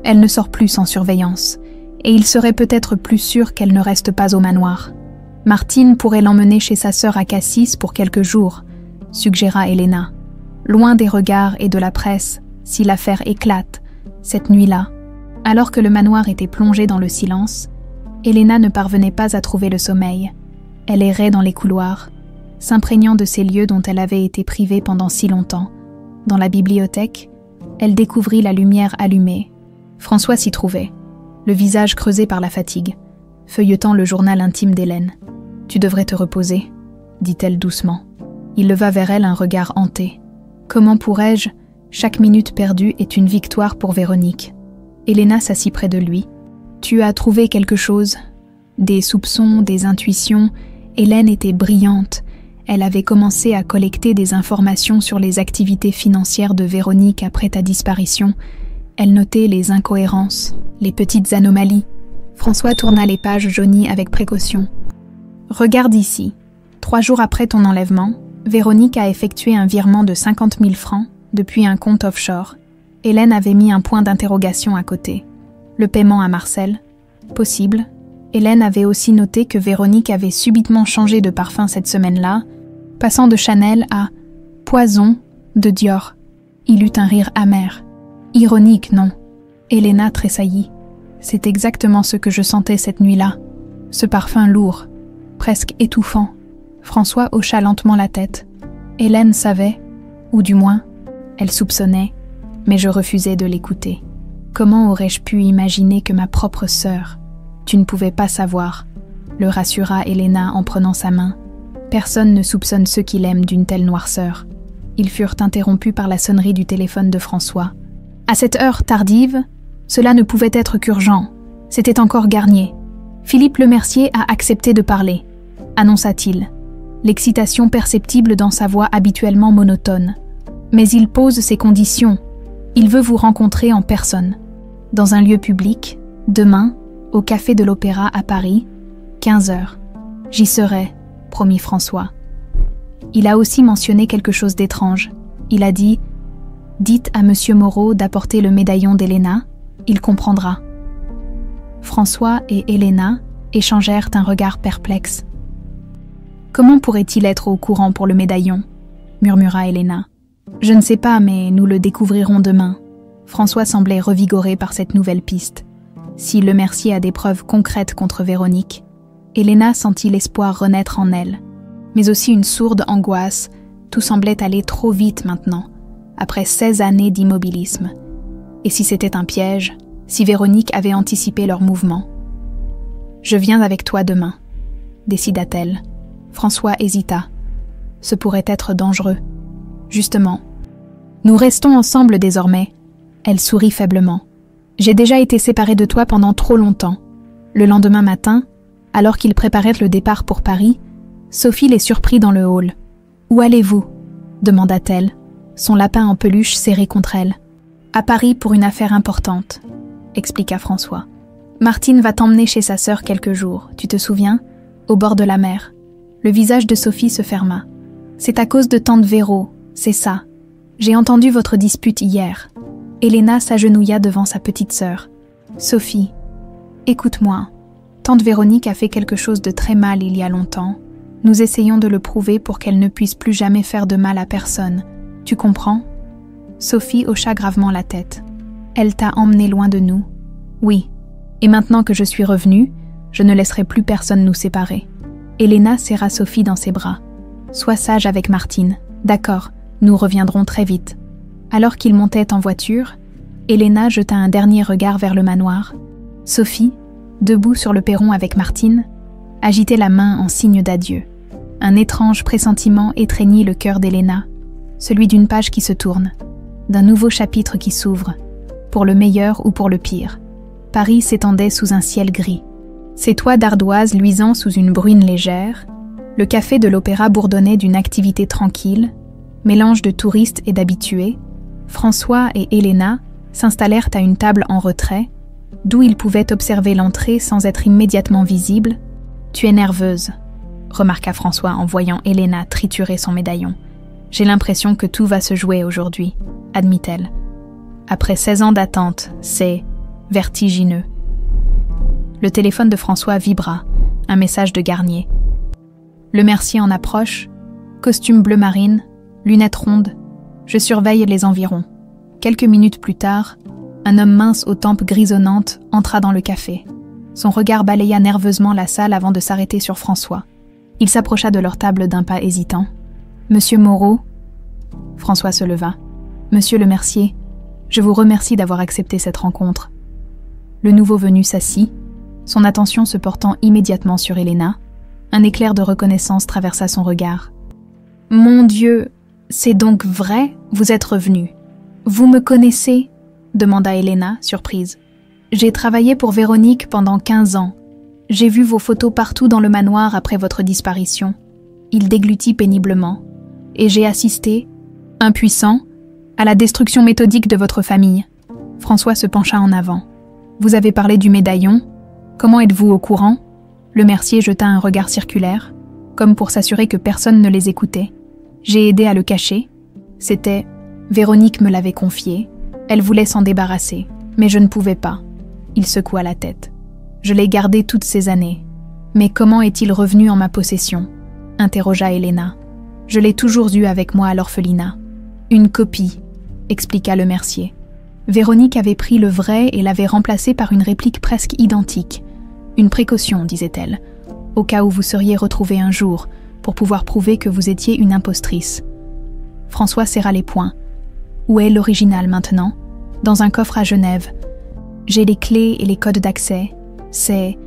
elle ne sort plus sans surveillance. Et il serait peut-être plus sûr qu'elle ne reste pas au manoir. Martine pourrait l'emmener chez sa sœur à Cassis pour quelques jours, suggéra Elena. Loin des regards et de la presse, si l'affaire éclate, cette nuit-là, alors que le manoir était plongé dans le silence, Elena ne parvenait pas à trouver le sommeil. Elle errait dans les couloirs, s'imprégnant de ces lieux dont elle avait été privée pendant si longtemps. Dans la bibliothèque, elle découvrit la lumière allumée. François s'y trouvait, le visage creusé par la fatigue, feuilletant le journal intime d'Hélène. « Tu devrais te reposer », dit-elle doucement. Il leva vers elle un regard hanté. « Comment pourrais-je ? Chaque minute perdue est une victoire pour Véronique. » Elena s'assit près de lui. « Tu as trouvé quelque chose ? Des soupçons, des intuitions. » Hélène était brillante. Elle avait commencé à collecter des informations sur les activités financières de Véronique après ta disparition. Elle notait les incohérences, les petites anomalies. François tourna les pages jaunies avec précaution. « Regarde ici. 3 jours après ton enlèvement, Véronique a effectué un virement de 50 000 francs depuis un compte offshore. Hélène avait mis un point d'interrogation à côté. Le paiement à Marcel ? Possible. Hélène avait aussi noté que Véronique avait subitement changé de parfum cette semaine-là, passant de Chanel à Poison de Dior. Il eut un rire amer. Ironique, non. Elena tressaillit. C'est exactement ce que je sentais cette nuit-là. Ce parfum lourd, presque étouffant. François hocha lentement la tête. Hélène savait, ou du moins, elle soupçonnait, mais je refusais de l'écouter. Comment aurais-je pu imaginer que ma propre sœur... Tu ne pouvais pas savoir, le rassura Elena en prenant sa main. Personne ne soupçonne ceux qui l'aiment d'une telle noirceur. Ils furent interrompus par la sonnerie du téléphone de François. À cette heure tardive, cela ne pouvait être qu'urgent. C'était encore Garnier. Philippe Lemercier a accepté de parler, annonça-t-il, l'excitation perceptible dans sa voix habituellement monotone. Mais il pose ses conditions. Il veut vous rencontrer en personne, dans un lieu public, demain, au Café de l'Opéra à Paris, 15h. J'y serai, promit François. Il a aussi mentionné quelque chose d'étrange. Il a dit « Dites à Monsieur Moreau d'apporter le médaillon d'Elena, il comprendra. » François et Elena échangèrent un regard perplexe. « Comment pourrait-il être au courant pour le médaillon ?» murmura Elena. « Je ne sais pas, mais nous le découvrirons demain. » François semblait revigoré par cette nouvelle piste. Si Lemercier a des preuves concrètes contre Véronique, Elena sentit l'espoir renaître en elle, mais aussi une sourde angoisse. Tout semblait aller trop vite maintenant, après 16 années d'immobilisme. Et si c'était un piège, si Véronique avait anticipé leur mouvement? « Je viens avec toi demain », décida-t-elle. François hésita. Ce pourrait être dangereux. Justement. « Nous restons ensemble désormais. » Elle sourit faiblement. « J'ai déjà été séparée de toi pendant trop longtemps. » Le lendemain matin, alors qu'ils préparaient le départ pour Paris, Sophie les surprit dans le hall. « Où allez-vous » demanda-t-elle, son lapin en peluche serré contre elle. « À Paris pour une affaire importante », expliqua François. « Martine va t'emmener chez sa sœur quelques jours, tu te souviens, au bord de la mer. » Le visage de Sophie se ferma. « C'est à cause de tante Véro, c'est ça. J'ai entendu votre dispute hier. » Elena s'agenouilla devant sa petite sœur. « Sophie, écoute-moi. Tante Véronique a fait quelque chose de très mal il y a longtemps. Nous essayons de le prouver pour qu'elle ne puisse plus jamais faire de mal à personne. Tu comprends ?» Sophie hocha gravement la tête. « Elle t'a emmené loin de nous. »« Oui. Et maintenant que je suis revenue, je ne laisserai plus personne nous séparer. » Elena serra Sophie dans ses bras. « Sois sage avec Martine. D'accord, nous reviendrons très vite. » Alors qu'ils montaient en voiture, Elena jeta un dernier regard vers le manoir. Sophie, debout sur le perron avec Martine, agitait la main en signe d'adieu. Un étrange pressentiment étreignit le cœur d'Elena, celui d'une page qui se tourne, d'un nouveau chapitre qui s'ouvre, pour le meilleur ou pour le pire. Paris s'étendait sous un ciel gris. Ses toits d'ardoise luisant sous une bruine légère, le café de l'Opéra bourdonnait d'une activité tranquille, mélange de touristes et d'habitués. François et Elena s'installèrent à une table en retrait, d'où ils pouvaient observer l'entrée sans être immédiatement visibles. « Tu es nerveuse », remarqua François en voyant Elena triturer son médaillon. « J'ai l'impression que tout va se jouer aujourd'hui », admit-elle. Après 16 ans d'attente, c'est vertigineux. Le téléphone de François vibra, un message de Garnier. Lemercier en approche, costume bleu marine, lunettes rondes. Je surveille les environs. Quelques minutes plus tard, Un homme mince aux tempes grisonnantes entra dans le café. Son regard balaya nerveusement la salle avant de s'arrêter sur François. Il s'approcha de leur table d'un pas hésitant. « Monsieur Moreau ?» François se leva. « Monsieur le Mercier, je vous remercie d'avoir accepté cette rencontre. » Le nouveau venu s'assit, son attention se portant immédiatement sur Elena. Un éclair de reconnaissance traversa son regard. « Mon Dieu, c'est donc vrai, vous êtes revenu. Vous me connaissez ?» demanda Elena, surprise. « J'ai travaillé pour Véronique pendant 15 ans. J'ai vu vos photos partout dans le manoir après votre disparition. » Il déglutit péniblement. « Et j'ai assisté, impuissant, à la destruction méthodique de votre famille. » François se pencha en avant. « Vous avez parlé du médaillon. Comment êtes-vous au courant ?» Le Mercier jeta un regard circulaire, comme pour s'assurer que personne ne les écoutait. « J'ai aidé à le cacher. C'était... Véronique me l'avait confié. Elle voulait s'en débarrasser, mais je ne pouvais pas. » Il secoua la tête. « Je l'ai gardé toutes ces années. Mais comment est-il revenu en ma possession ?» interrogea Elena. « Je l'ai toujours eu avec moi à l'orphelinat. Une copie, » expliqua le Mercier. Véronique avait pris le vrai et l'avait remplacé par une réplique presque identique. Une précaution, disait-elle, au cas où vous seriez retrouvés un jour, pour pouvoir prouver que vous étiez une impostrice. François serra les poings. Où est l'original maintenant ? Dans un coffre à Genève. J'ai les clés et les codes d'accès. C'est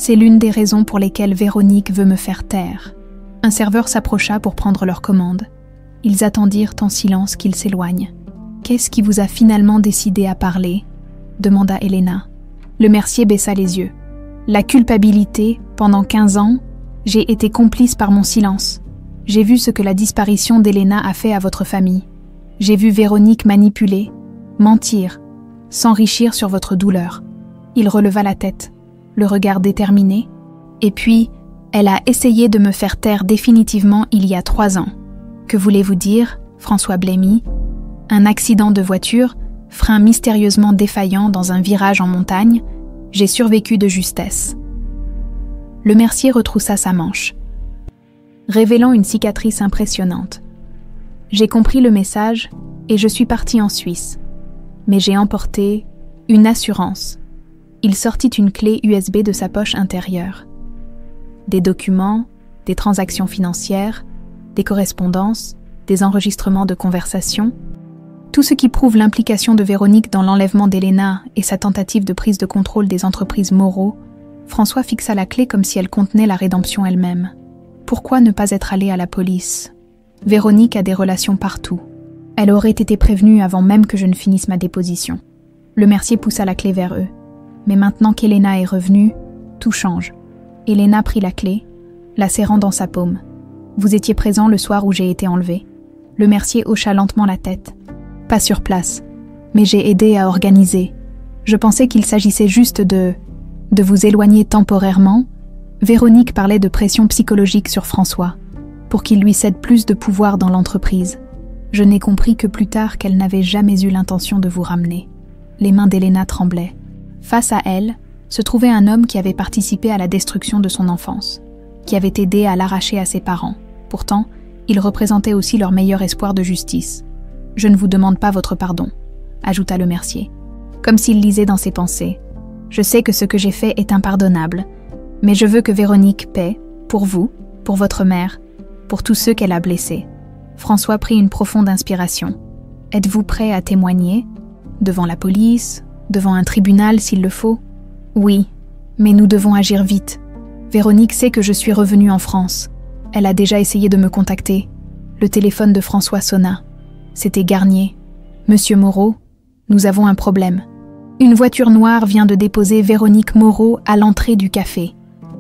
l'une des raisons pour lesquelles Véronique veut me faire taire. Un serveur s'approcha pour prendre leur commande. Ils attendirent en silence qu'il s'éloigne. « Qu'est-ce qui vous a finalement décidé à parler ?» demanda Elena. Le Mercier baissa les yeux. « La culpabilité, pendant 15 ans, j'ai été complice par mon silence. J'ai vu ce que la disparition d'Elena a fait à votre famille. J'ai vu Véronique manipuler, mentir, s'enrichir sur votre douleur. » Il releva la tête, le regard déterminé. « Et puis, elle a essayé de me faire taire définitivement il y a 3 ans. Que voulez-vous dire, François blêmit ? Un accident de voiture, frein mystérieusement défaillant dans un virage en montagne, j'ai survécu de justesse. » Le Mercier retroussa sa manche, révélant une cicatrice impressionnante. « J'ai compris le message et je suis parti en Suisse. Mais j'ai emporté une assurance. » Il sortit une clé USB de sa poche intérieure. Des documents, des transactions financières, des correspondances, des enregistrements de conversations. Tout ce qui prouve l'implication de Véronique dans l'enlèvement d'Elena et sa tentative de prise de contrôle des entreprises Moreau, François fixa la clé comme si elle contenait la rédemption elle-même. Pourquoi ne pas être allé à la police ? Véronique a des relations partout. Elle aurait été prévenue avant même que je ne finisse ma déposition. Le Mercier poussa la clé vers eux. Mais maintenant qu'Elena est revenue, tout change. Elena prit la clé, la serrant dans sa paume. « Vous étiez présent le soir où j'ai été enlevée. » Le Mercier hocha lentement la tête. « Pas sur place, mais j'ai aidé à organiser. Je pensais qu'il s'agissait juste de vous éloigner temporairement. » Véronique parlait de pression psychologique sur François, pour qu'il lui cède plus de pouvoir dans l'entreprise. Je n'ai compris que plus tard qu'elle n'avait jamais eu l'intention de vous ramener. Les mains d'Elena tremblaient. Face à elle, se trouvait un homme qui avait participé à la destruction de son enfance, qui avait aidé à l'arracher à ses parents. Pourtant, il représentait aussi leur meilleur espoir de justice. « Je ne vous demande pas votre pardon », ajouta le Mercier, comme s'il lisait dans ses pensées. « Je sais que ce que j'ai fait est impardonnable, mais je veux que Véronique paie, pour vous, pour votre mère, pour tous ceux qu'elle a blessés. » François prit une profonde inspiration. « Êtes-vous prêt à témoigner ? Devant la police, devant un tribunal s'il le faut ? » « Oui, mais nous devons agir vite. Véronique sait que je suis revenue en France. Elle a déjà essayé de me contacter. » Le téléphone de François sonna. C'était Garnier. « Monsieur Moreau, nous avons un problème. Une voiture noire vient de déposer Véronique Moreau à l'entrée du café. »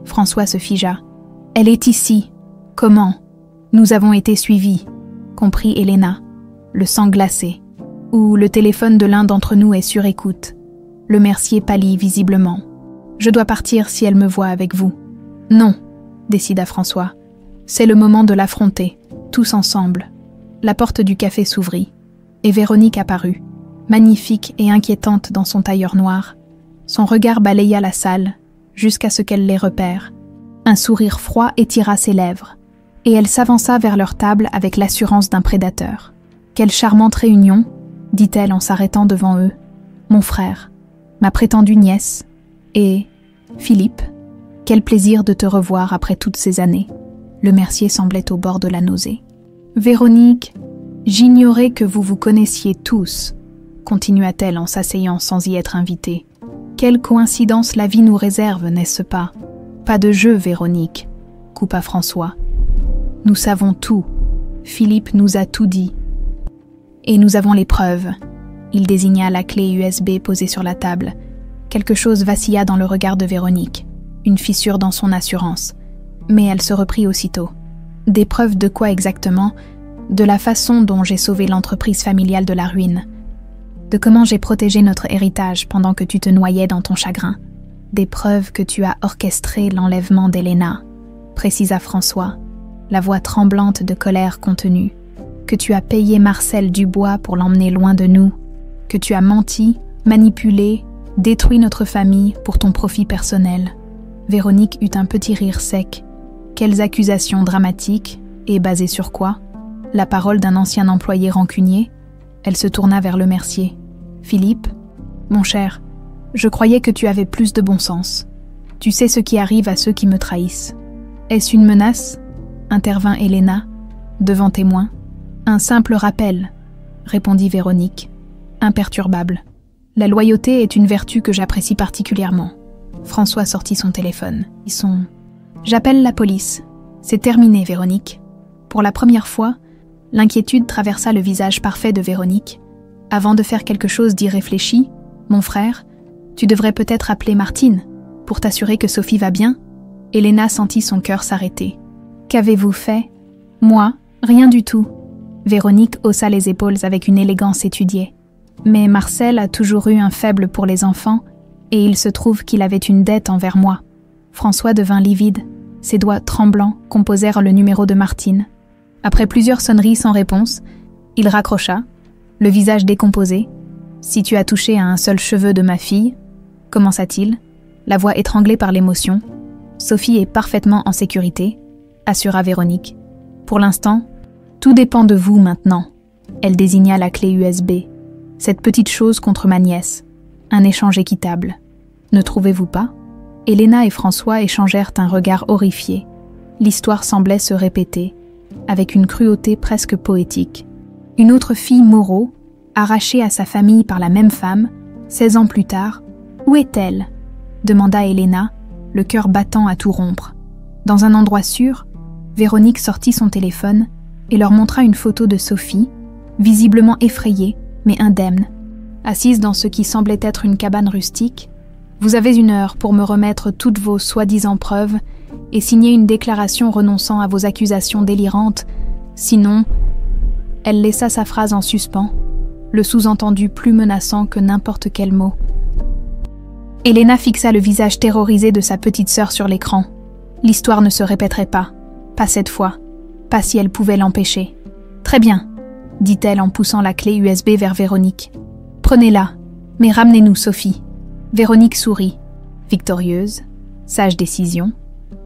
François se figea. « Elle est ici. Comment ? Nous avons été suivis. » comprit Elena, le sang glacé. « Ou le téléphone de l'un d'entre nous est sur écoute. » Le Mercier pâlit visiblement. « Je dois partir si elle me voit avec vous. »« Non, » décida François. « C'est le moment de l'affronter, tous ensemble. » La porte du café s'ouvrit, et Véronique apparut, magnifique et inquiétante dans son tailleur noir. Son regard balaya la salle, jusqu'à ce qu'elle les repère. Un sourire froid étira ses lèvres, et elle s'avança vers leur table avec l'assurance d'un prédateur. « Quelle charmante réunion !» dit-elle en s'arrêtant devant eux. mon frère, ma prétendue nièce, et Philippe, quel plaisir de te revoir après toutes ces années. Le Mercier semblait au bord de la nausée. Véronique, j'ignorais que vous vous connaissiez tous, continua-t-elle en s'asseyant sans y être invitée. Quelle coïncidence la vie nous réserve, n'est-ce pas? Pas de jeu, Véronique, coupa François. Nous savons tout. Philippe nous a tout dit. Et nous avons les preuves. Il désigna la clé USB posée sur la table. Quelque chose vacilla dans le regard de Véronique, une fissure dans son assurance. Mais elle se reprit aussitôt. Des preuves de quoi exactement? De la façon dont j'ai sauvé l'entreprise familiale de la ruine. De comment j'ai protégé notre héritage pendant que tu te noyais dans ton chagrin. Des preuves que tu as orchestré l'enlèvement d'Elena, précisa François, la voix tremblante de colère contenue. Que tu as payé Marcel Dubois pour l'emmener loin de nous. Que tu as menti, manipulé, détruit notre famille pour ton profit personnel. Véronique eut un petit rire sec. Quelles accusations dramatiques, et basées sur quoi? La parole d'un ancien employé rancunier? Elle se tourna vers le Mercier. Philippe, mon cher, je croyais que tu avais plus de bon sens. Tu sais ce qui arrive à ceux qui me trahissent. Est-ce une menace? Intervint Elena, devant témoin. Un simple rappel, répondit Véronique, imperturbable. La loyauté est une vertu que j'apprécie particulièrement. François sortit son téléphone. J'appelle la police. C'est terminé, Véronique. Pour la première fois, l'inquiétude traversa le visage parfait de Véronique. Avant de faire quelque chose d'irréfléchi, mon frère, tu devrais peut-être appeler Martine, pour t'assurer que Sophie va bien. Elena sentit son cœur s'arrêter. Qu'avez-vous fait? Moi, rien du tout. Véronique haussa les épaules avec une élégance étudiée. Mais Marcel a toujours eu un faible pour les enfants, et il se trouve qu'il avait une dette envers moi. François devint livide. Ses doigts tremblants composèrent le numéro de Martine. Après plusieurs sonneries sans réponse, il raccrocha, le visage décomposé. « Si tu as touché à un seul cheveu de ma fille, » commença-t-il, la voix étranglée par l'émotion. « Sophie est parfaitement en sécurité, » assura Véronique. « Pour l'instant, tout dépend de vous maintenant. » Elle désigna la clé USB. « Cette petite chose contre ma nièce. Un échange équitable. Ne trouvez-vous pas ?» Elena et François échangèrent un regard horrifié. L'histoire semblait se répéter, avec une cruauté presque poétique. Une autre fille Moreau, arrachée à sa famille par la même femme, 16 ans plus tard, où est-elle? Demanda Elena, le cœur battant à tout rompre. Dans un endroit sûr, Véronique sortit son téléphone et leur montra une photo de Sophie, visiblement effrayée, mais indemne. Assise dans ce qui semblait être une cabane rustique, « Vous avez 1 heure pour me remettre toutes vos soi-disant preuves et signer une déclaration renonçant à vos accusations délirantes, sinon... » Elle laissa sa phrase en suspens, le sous-entendu plus menaçant que n'importe quel mot. Elena fixa le visage terrorisé de sa petite sœur sur l'écran. L'histoire ne se répéterait pas cette fois, pas si elle pouvait l'empêcher. « Très bien, » dit-elle en poussant la clé USB vers Véronique. « Prenez-la, mais ramenez-nous Sophie. » Véronique sourit. Victorieuse, sage décision,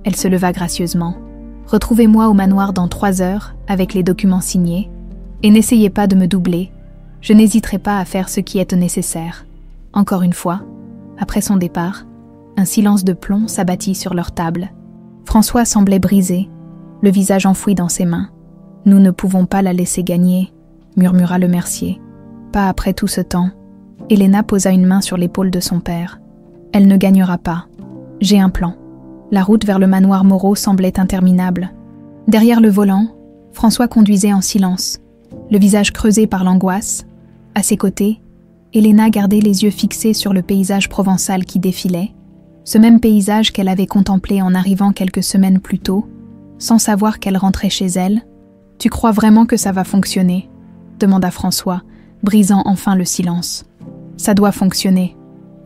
elle se leva gracieusement. « Retrouvez-moi au manoir dans 3 heures, avec les documents signés, et n'essayez pas de me doubler. Je n'hésiterai pas à faire ce qui est nécessaire. » Encore une fois, après son départ, un silence de plomb s'abattit sur leur table. François semblait brisé, le visage enfoui dans ses mains. « Nous ne pouvons pas la laisser gagner, » murmura le Mercier. « Pas après tout ce temps. » Elena posa une main sur l'épaule de son père. « Elle ne gagnera pas. J'ai un plan. » La route vers le manoir Moreau semblait interminable. Derrière le volant, François conduisait en silence, le visage creusé par l'angoisse. À ses côtés, Elena gardait les yeux fixés sur le paysage provençal qui défilait, ce même paysage qu'elle avait contemplé en arrivant quelques semaines plus tôt, sans savoir qu'elle rentrait chez elle. « Tu crois vraiment que ça va fonctionner ?» demanda François, brisant enfin le silence. « Ça doit fonctionner, »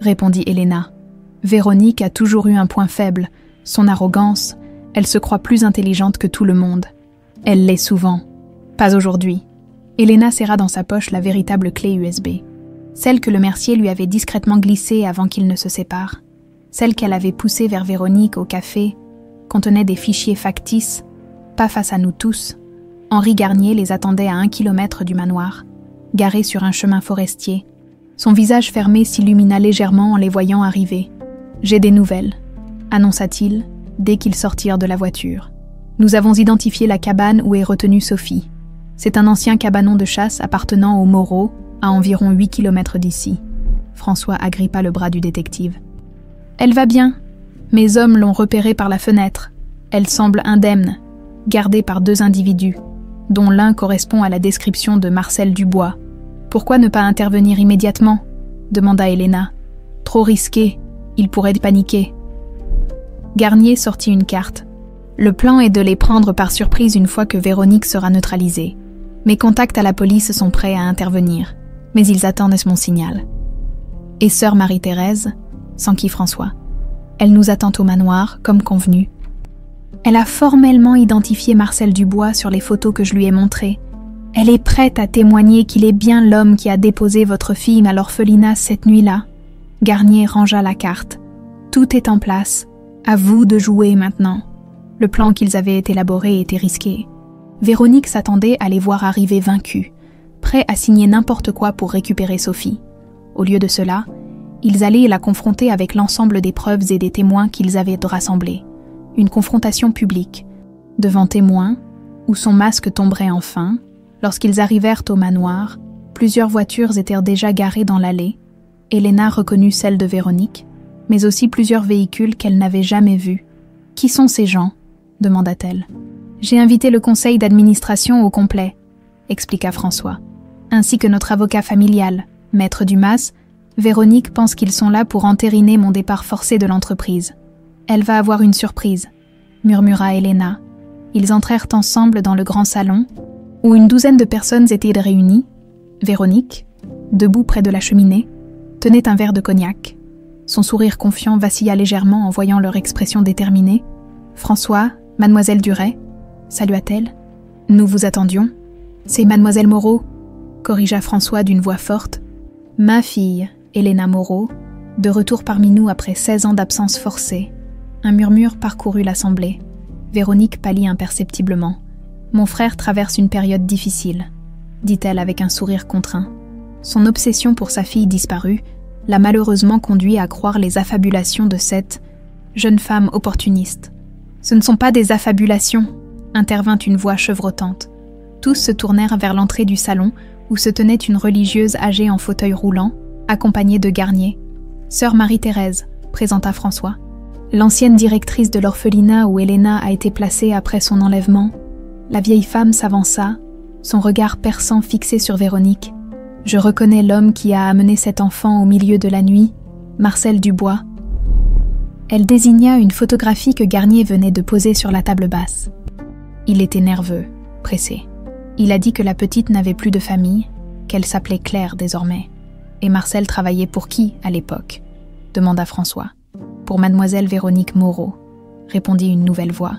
répondit Elena. Véronique a toujours eu un point faible, son arrogance. Elle se croit plus intelligente que tout le monde. Elle l'est souvent. Pas aujourd'hui. Elena serra dans sa poche la véritable clé USB. Celle que le Mercier lui avait discrètement glissée avant qu'ils ne se séparent. Celle qu'elle avait poussée vers Véronique au café, contenait des fichiers factices, pas face à nous tous. Henri Garnier les attendait à 1 kilomètre du manoir, garé sur un chemin forestier. Son visage fermé s'illumina légèrement en les voyant arriver. « J'ai des nouvelles », annonça-t-il, dès qu'ils sortirent de la voiture. « Nous avons identifié la cabane où est retenue Sophie. C'est un ancien cabanon de chasse appartenant aux Moreau, à environ 8 km d'ici. » François agrippa le bras du détective. « Elle va bien. Mes hommes l'ont repérée par la fenêtre. Elle semble indemne, gardée par 2 individus, dont l'un correspond à la description de Marcel Dubois. Pourquoi ne pas intervenir immédiatement ? Demanda Elena. Trop risqué, il pourrait paniquer. Garnier sortit une carte. Le plan est de les prendre par surprise une fois que Véronique sera neutralisée. Mes contacts à la police sont prêts à intervenir, mais ils attendent mon signal. Et sœur Marie-Thérèse, s'enquit François. Elle nous attend au manoir, comme convenu. Elle a formellement identifié Marcel Dubois sur les photos que je lui ai montrées. Elle est prête à témoigner qu'il est bien l'homme qui a déposé votre fille à l'orphelinat cette nuit-là. Garnier rangea la carte. Tout est en place. À vous de jouer maintenant. Le plan qu'ils avaient élaboré était risqué. Véronique s'attendait à les voir arriver vaincus, prêts à signer n'importe quoi pour récupérer Sophie. Au lieu de cela, ils allaient la confronter avec l'ensemble des preuves et des témoins qu'ils avaient rassemblés. Une confrontation publique, devant témoins, où son masque tomberait enfin. Lorsqu'ils arrivèrent au manoir, plusieurs voitures étaient déjà garées dans l'allée. Elena reconnut celle de Véronique, mais aussi plusieurs véhicules qu'elle n'avait jamais vus. « Qui sont ces gens ?» demanda-t-elle. « J'ai invité le conseil d'administration au complet, » expliqua François, « ainsi que notre avocat familial, maître Dumas. Véronique pense qu'ils sont là pour entériner mon départ forcé de l'entreprise. Elle va avoir une surprise, » murmura Elena. Ils entrèrent ensemble dans le grand salon, où une douzaine de personnes étaient réunies. Véronique, debout près de la cheminée, tenait un verre de cognac. Son sourire confiant vacilla légèrement en voyant leur expression déterminée. « François, mademoiselle Duret » salua-t-elle. « Nous vous attendions. »« C'est mademoiselle Moreau » corrigea François d'une voix forte. « Ma fille, Elena Moreau, de retour parmi nous après 16 ans d'absence forcée. » Un murmure parcourut l'assemblée. Véronique pâlit imperceptiblement. « Mon frère traverse une période difficile, » dit-elle avec un sourire contraint. Son obsession pour sa fille disparue l'a malheureusement conduit à croire les affabulations de cette jeune femme opportuniste. « Ce ne sont pas des affabulations », intervint une voix chevrotante. Tous se tournèrent vers l'entrée du salon où se tenait une religieuse âgée en fauteuil roulant, accompagnée de Garnier. « Sœur Marie-Thérèse », présenta François. L'ancienne directrice de l'orphelinat où Elena a été placée après son enlèvement. La vieille femme s'avança, son regard perçant fixé sur Véronique. « Je reconnais l'homme qui a amené cet enfant au milieu de la nuit, Marcel Dubois. » Elle désigna une photographie que Garnier venait de poser sur la table basse. Il était nerveux, pressé. Il a dit que la petite n'avait plus de famille, qu'elle s'appelait Claire désormais. Et Marcel travaillait pour qui à l'époque ? Demanda François. Pour mademoiselle Véronique Moreau, répondit une nouvelle voix.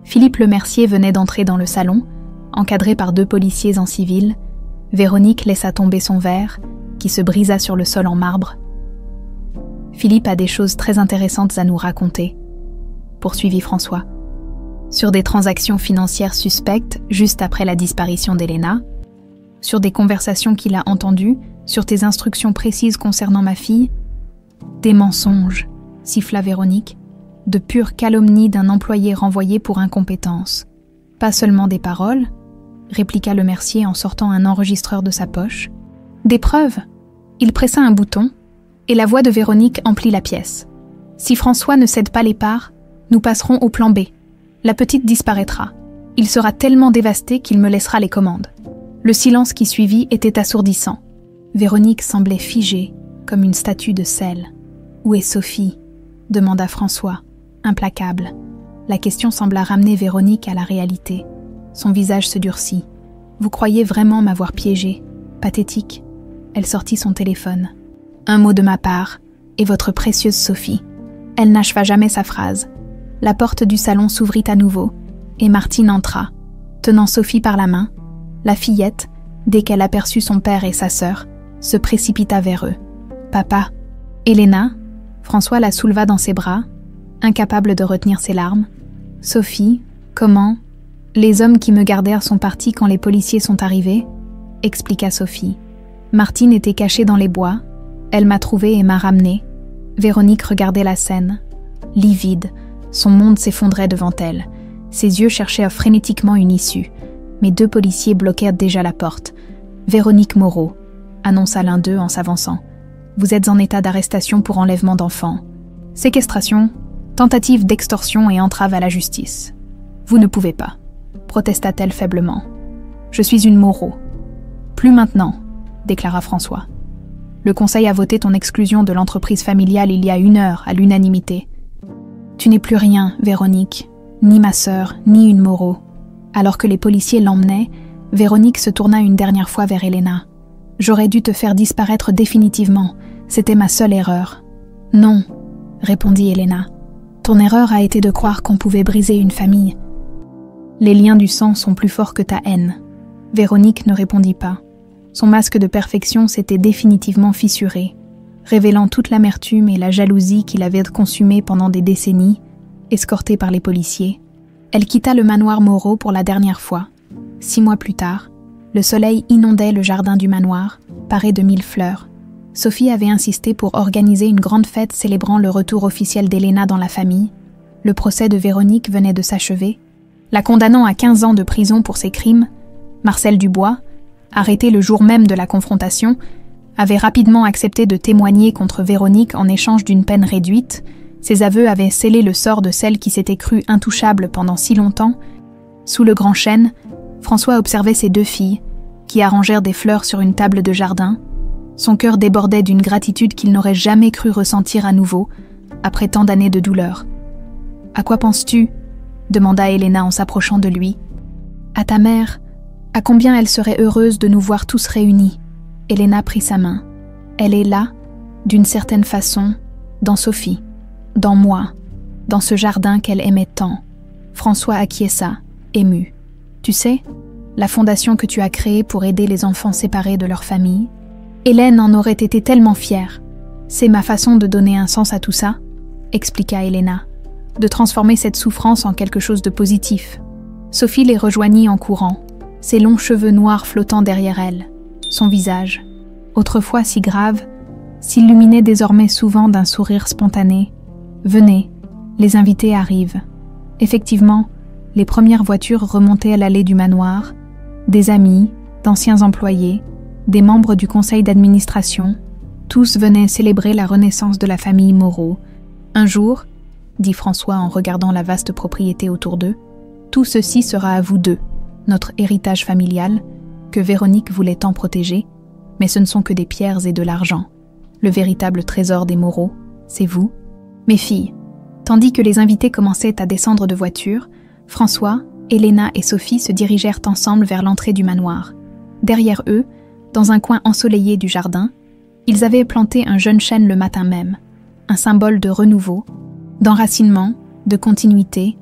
Philippe Lemercier venait d'entrer dans le salon, encadré par 2 policiers en civil. Véronique laissa tomber son verre, qui se brisa sur le sol en marbre. Philippe a des choses très intéressantes à nous raconter, poursuivit François. Sur des transactions financières suspectes juste après la disparition d'Elena, sur des conversations qu'il a entendues, sur tes instructions précises concernant ma fille. Des mensonges, siffla Véronique, de pure calomnie d'un employé renvoyé pour incompétence. Pas seulement des paroles, répliqua Lemercier en sortant un enregistreur de sa poche. Des preuves. Il pressa un bouton, et la voix de Véronique emplit la pièce. Si François ne cède pas les parts, nous passerons au plan B. La petite disparaîtra. Il sera tellement dévasté qu'il me laissera les commandes. Le silence qui suivit était assourdissant. Véronique semblait figée, comme une statue de sel. « Où est Sophie ?» demanda François, implacable. La question sembla ramener Véronique à la réalité. Son visage se durcit. « Vous croyez vraiment m'avoir piégée ? Pathétique. » Elle sortit son téléphone. « Un mot de ma part, et votre précieuse Sophie. » Elle n'acheva jamais sa phrase. La porte du salon s'ouvrit à nouveau, et Martine entra, tenant Sophie par la main. La fillette, dès qu'elle aperçut son père et sa sœur, se précipita vers eux. « Papa !» Elena, François la souleva dans ses bras, incapable de retenir ses larmes. « Sophie, comment ? Les hommes qui me gardèrent sont partis quand les policiers sont arrivés ?» expliqua Sophie. Martine était cachée dans les bois, Elle m'a trouvée et m'a ramenée. Véronique regardait la scène. Livide, son monde s'effondrait devant elle. Ses yeux cherchaient frénétiquement une issue. Mais 2 policiers bloquèrent déjà la porte. « Véronique Moreau », annonça l'un d'eux en s'avançant. « Vous êtes en état d'arrestation pour enlèvement d'enfants. Séquestration, tentative d'extorsion et entrave à la justice. Vous ne pouvez pas, » protesta-t-elle faiblement. « Je suis une Moreau. »« Plus maintenant », déclara François. « Le conseil a voté ton exclusion de l'entreprise familiale il y a 1 heure, à l'unanimité. Tu n'es plus rien, Véronique, ni ma sœur, ni une Moreau. » Alors que les policiers l'emmenaient, Véronique se tourna une dernière fois vers Elena. « J'aurais dû te faire disparaître définitivement. C'était ma seule erreur. »« Non, » répondit Elena. « Ton erreur a été de croire qu'on pouvait briser une famille. Les liens du sang sont plus forts que ta haine. » Véronique ne répondit pas. Son masque de perfection s'était définitivement fissuré, révélant toute l'amertume et la jalousie qu'il avait consumée pendant des décennies, escortée par les policiers. Elle quitta le manoir Moreau pour la dernière fois. 6 mois plus tard, le soleil inondait le jardin du manoir, paré de 1000 fleurs. Sophie avait insisté pour organiser une grande fête célébrant le retour officiel d'Elena dans la famille. Le procès de Véronique venait de s'achever. La condamnant à 15 ans de prison pour ses crimes, Marcel Dubois, arrêté le jour même de la confrontation, avait rapidement accepté de témoigner contre Véronique en échange d'une peine réduite. Ses aveux avaient scellé le sort de celle qui s'était crue intouchable pendant si longtemps. Sous le grand chêne, François observait ses 2 filles, qui arrangèrent des fleurs sur une table de jardin. Son cœur débordait d'une gratitude qu'il n'aurait jamais cru ressentir à nouveau, après tant d'années de douleur. « À quoi penses-tu » demanda Elena en s'approchant de lui. « À ta mère. À combien elle serait heureuse de nous voir tous réunis. » Elena prit sa main. « Elle est là, d'une certaine façon, dans Sophie. Dans moi, dans ce jardin qu'elle aimait tant. » François acquiesça, ému. « Tu sais, la fondation que tu as créée pour aider les enfants séparés de leur famille, Hélène en aurait été tellement fière. C'est ma façon de donner un sens à tout ça, » expliqua Elena, « de transformer cette souffrance en quelque chose de positif. » Sophie les rejoignit en courant, ses longs cheveux noirs flottant derrière elle. Son visage, autrefois si grave, s'illuminait désormais souvent d'un sourire spontané. « Venez, les invités arrivent. » Effectivement, les premières voitures remontaient à l'allée du manoir, des amis, d'anciens employés, des membres du conseil d'administration, tous venaient célébrer la renaissance de la famille Moreau. « Un jour, » dit François en regardant la vaste propriété autour d'eux, « tout ceci sera à vous deux, notre héritage familial, que Véronique voulait tant protéger, mais ce ne sont que des pierres et de l'argent. Le véritable trésor des Moreau, c'est vous, mes filles. » Tandis que les invités commençaient à descendre de voiture, François, Elena et Sophie se dirigèrent ensemble vers l'entrée du manoir. Derrière eux, dans un coin ensoleillé du jardin, ils avaient planté un jeune chêne le matin même, un symbole de renouveau, d'enracinement, de continuité.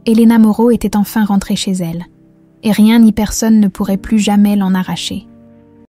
Elena Moreau était enfin rentrée chez elle, et rien ni personne ne pourrait plus jamais l'en arracher.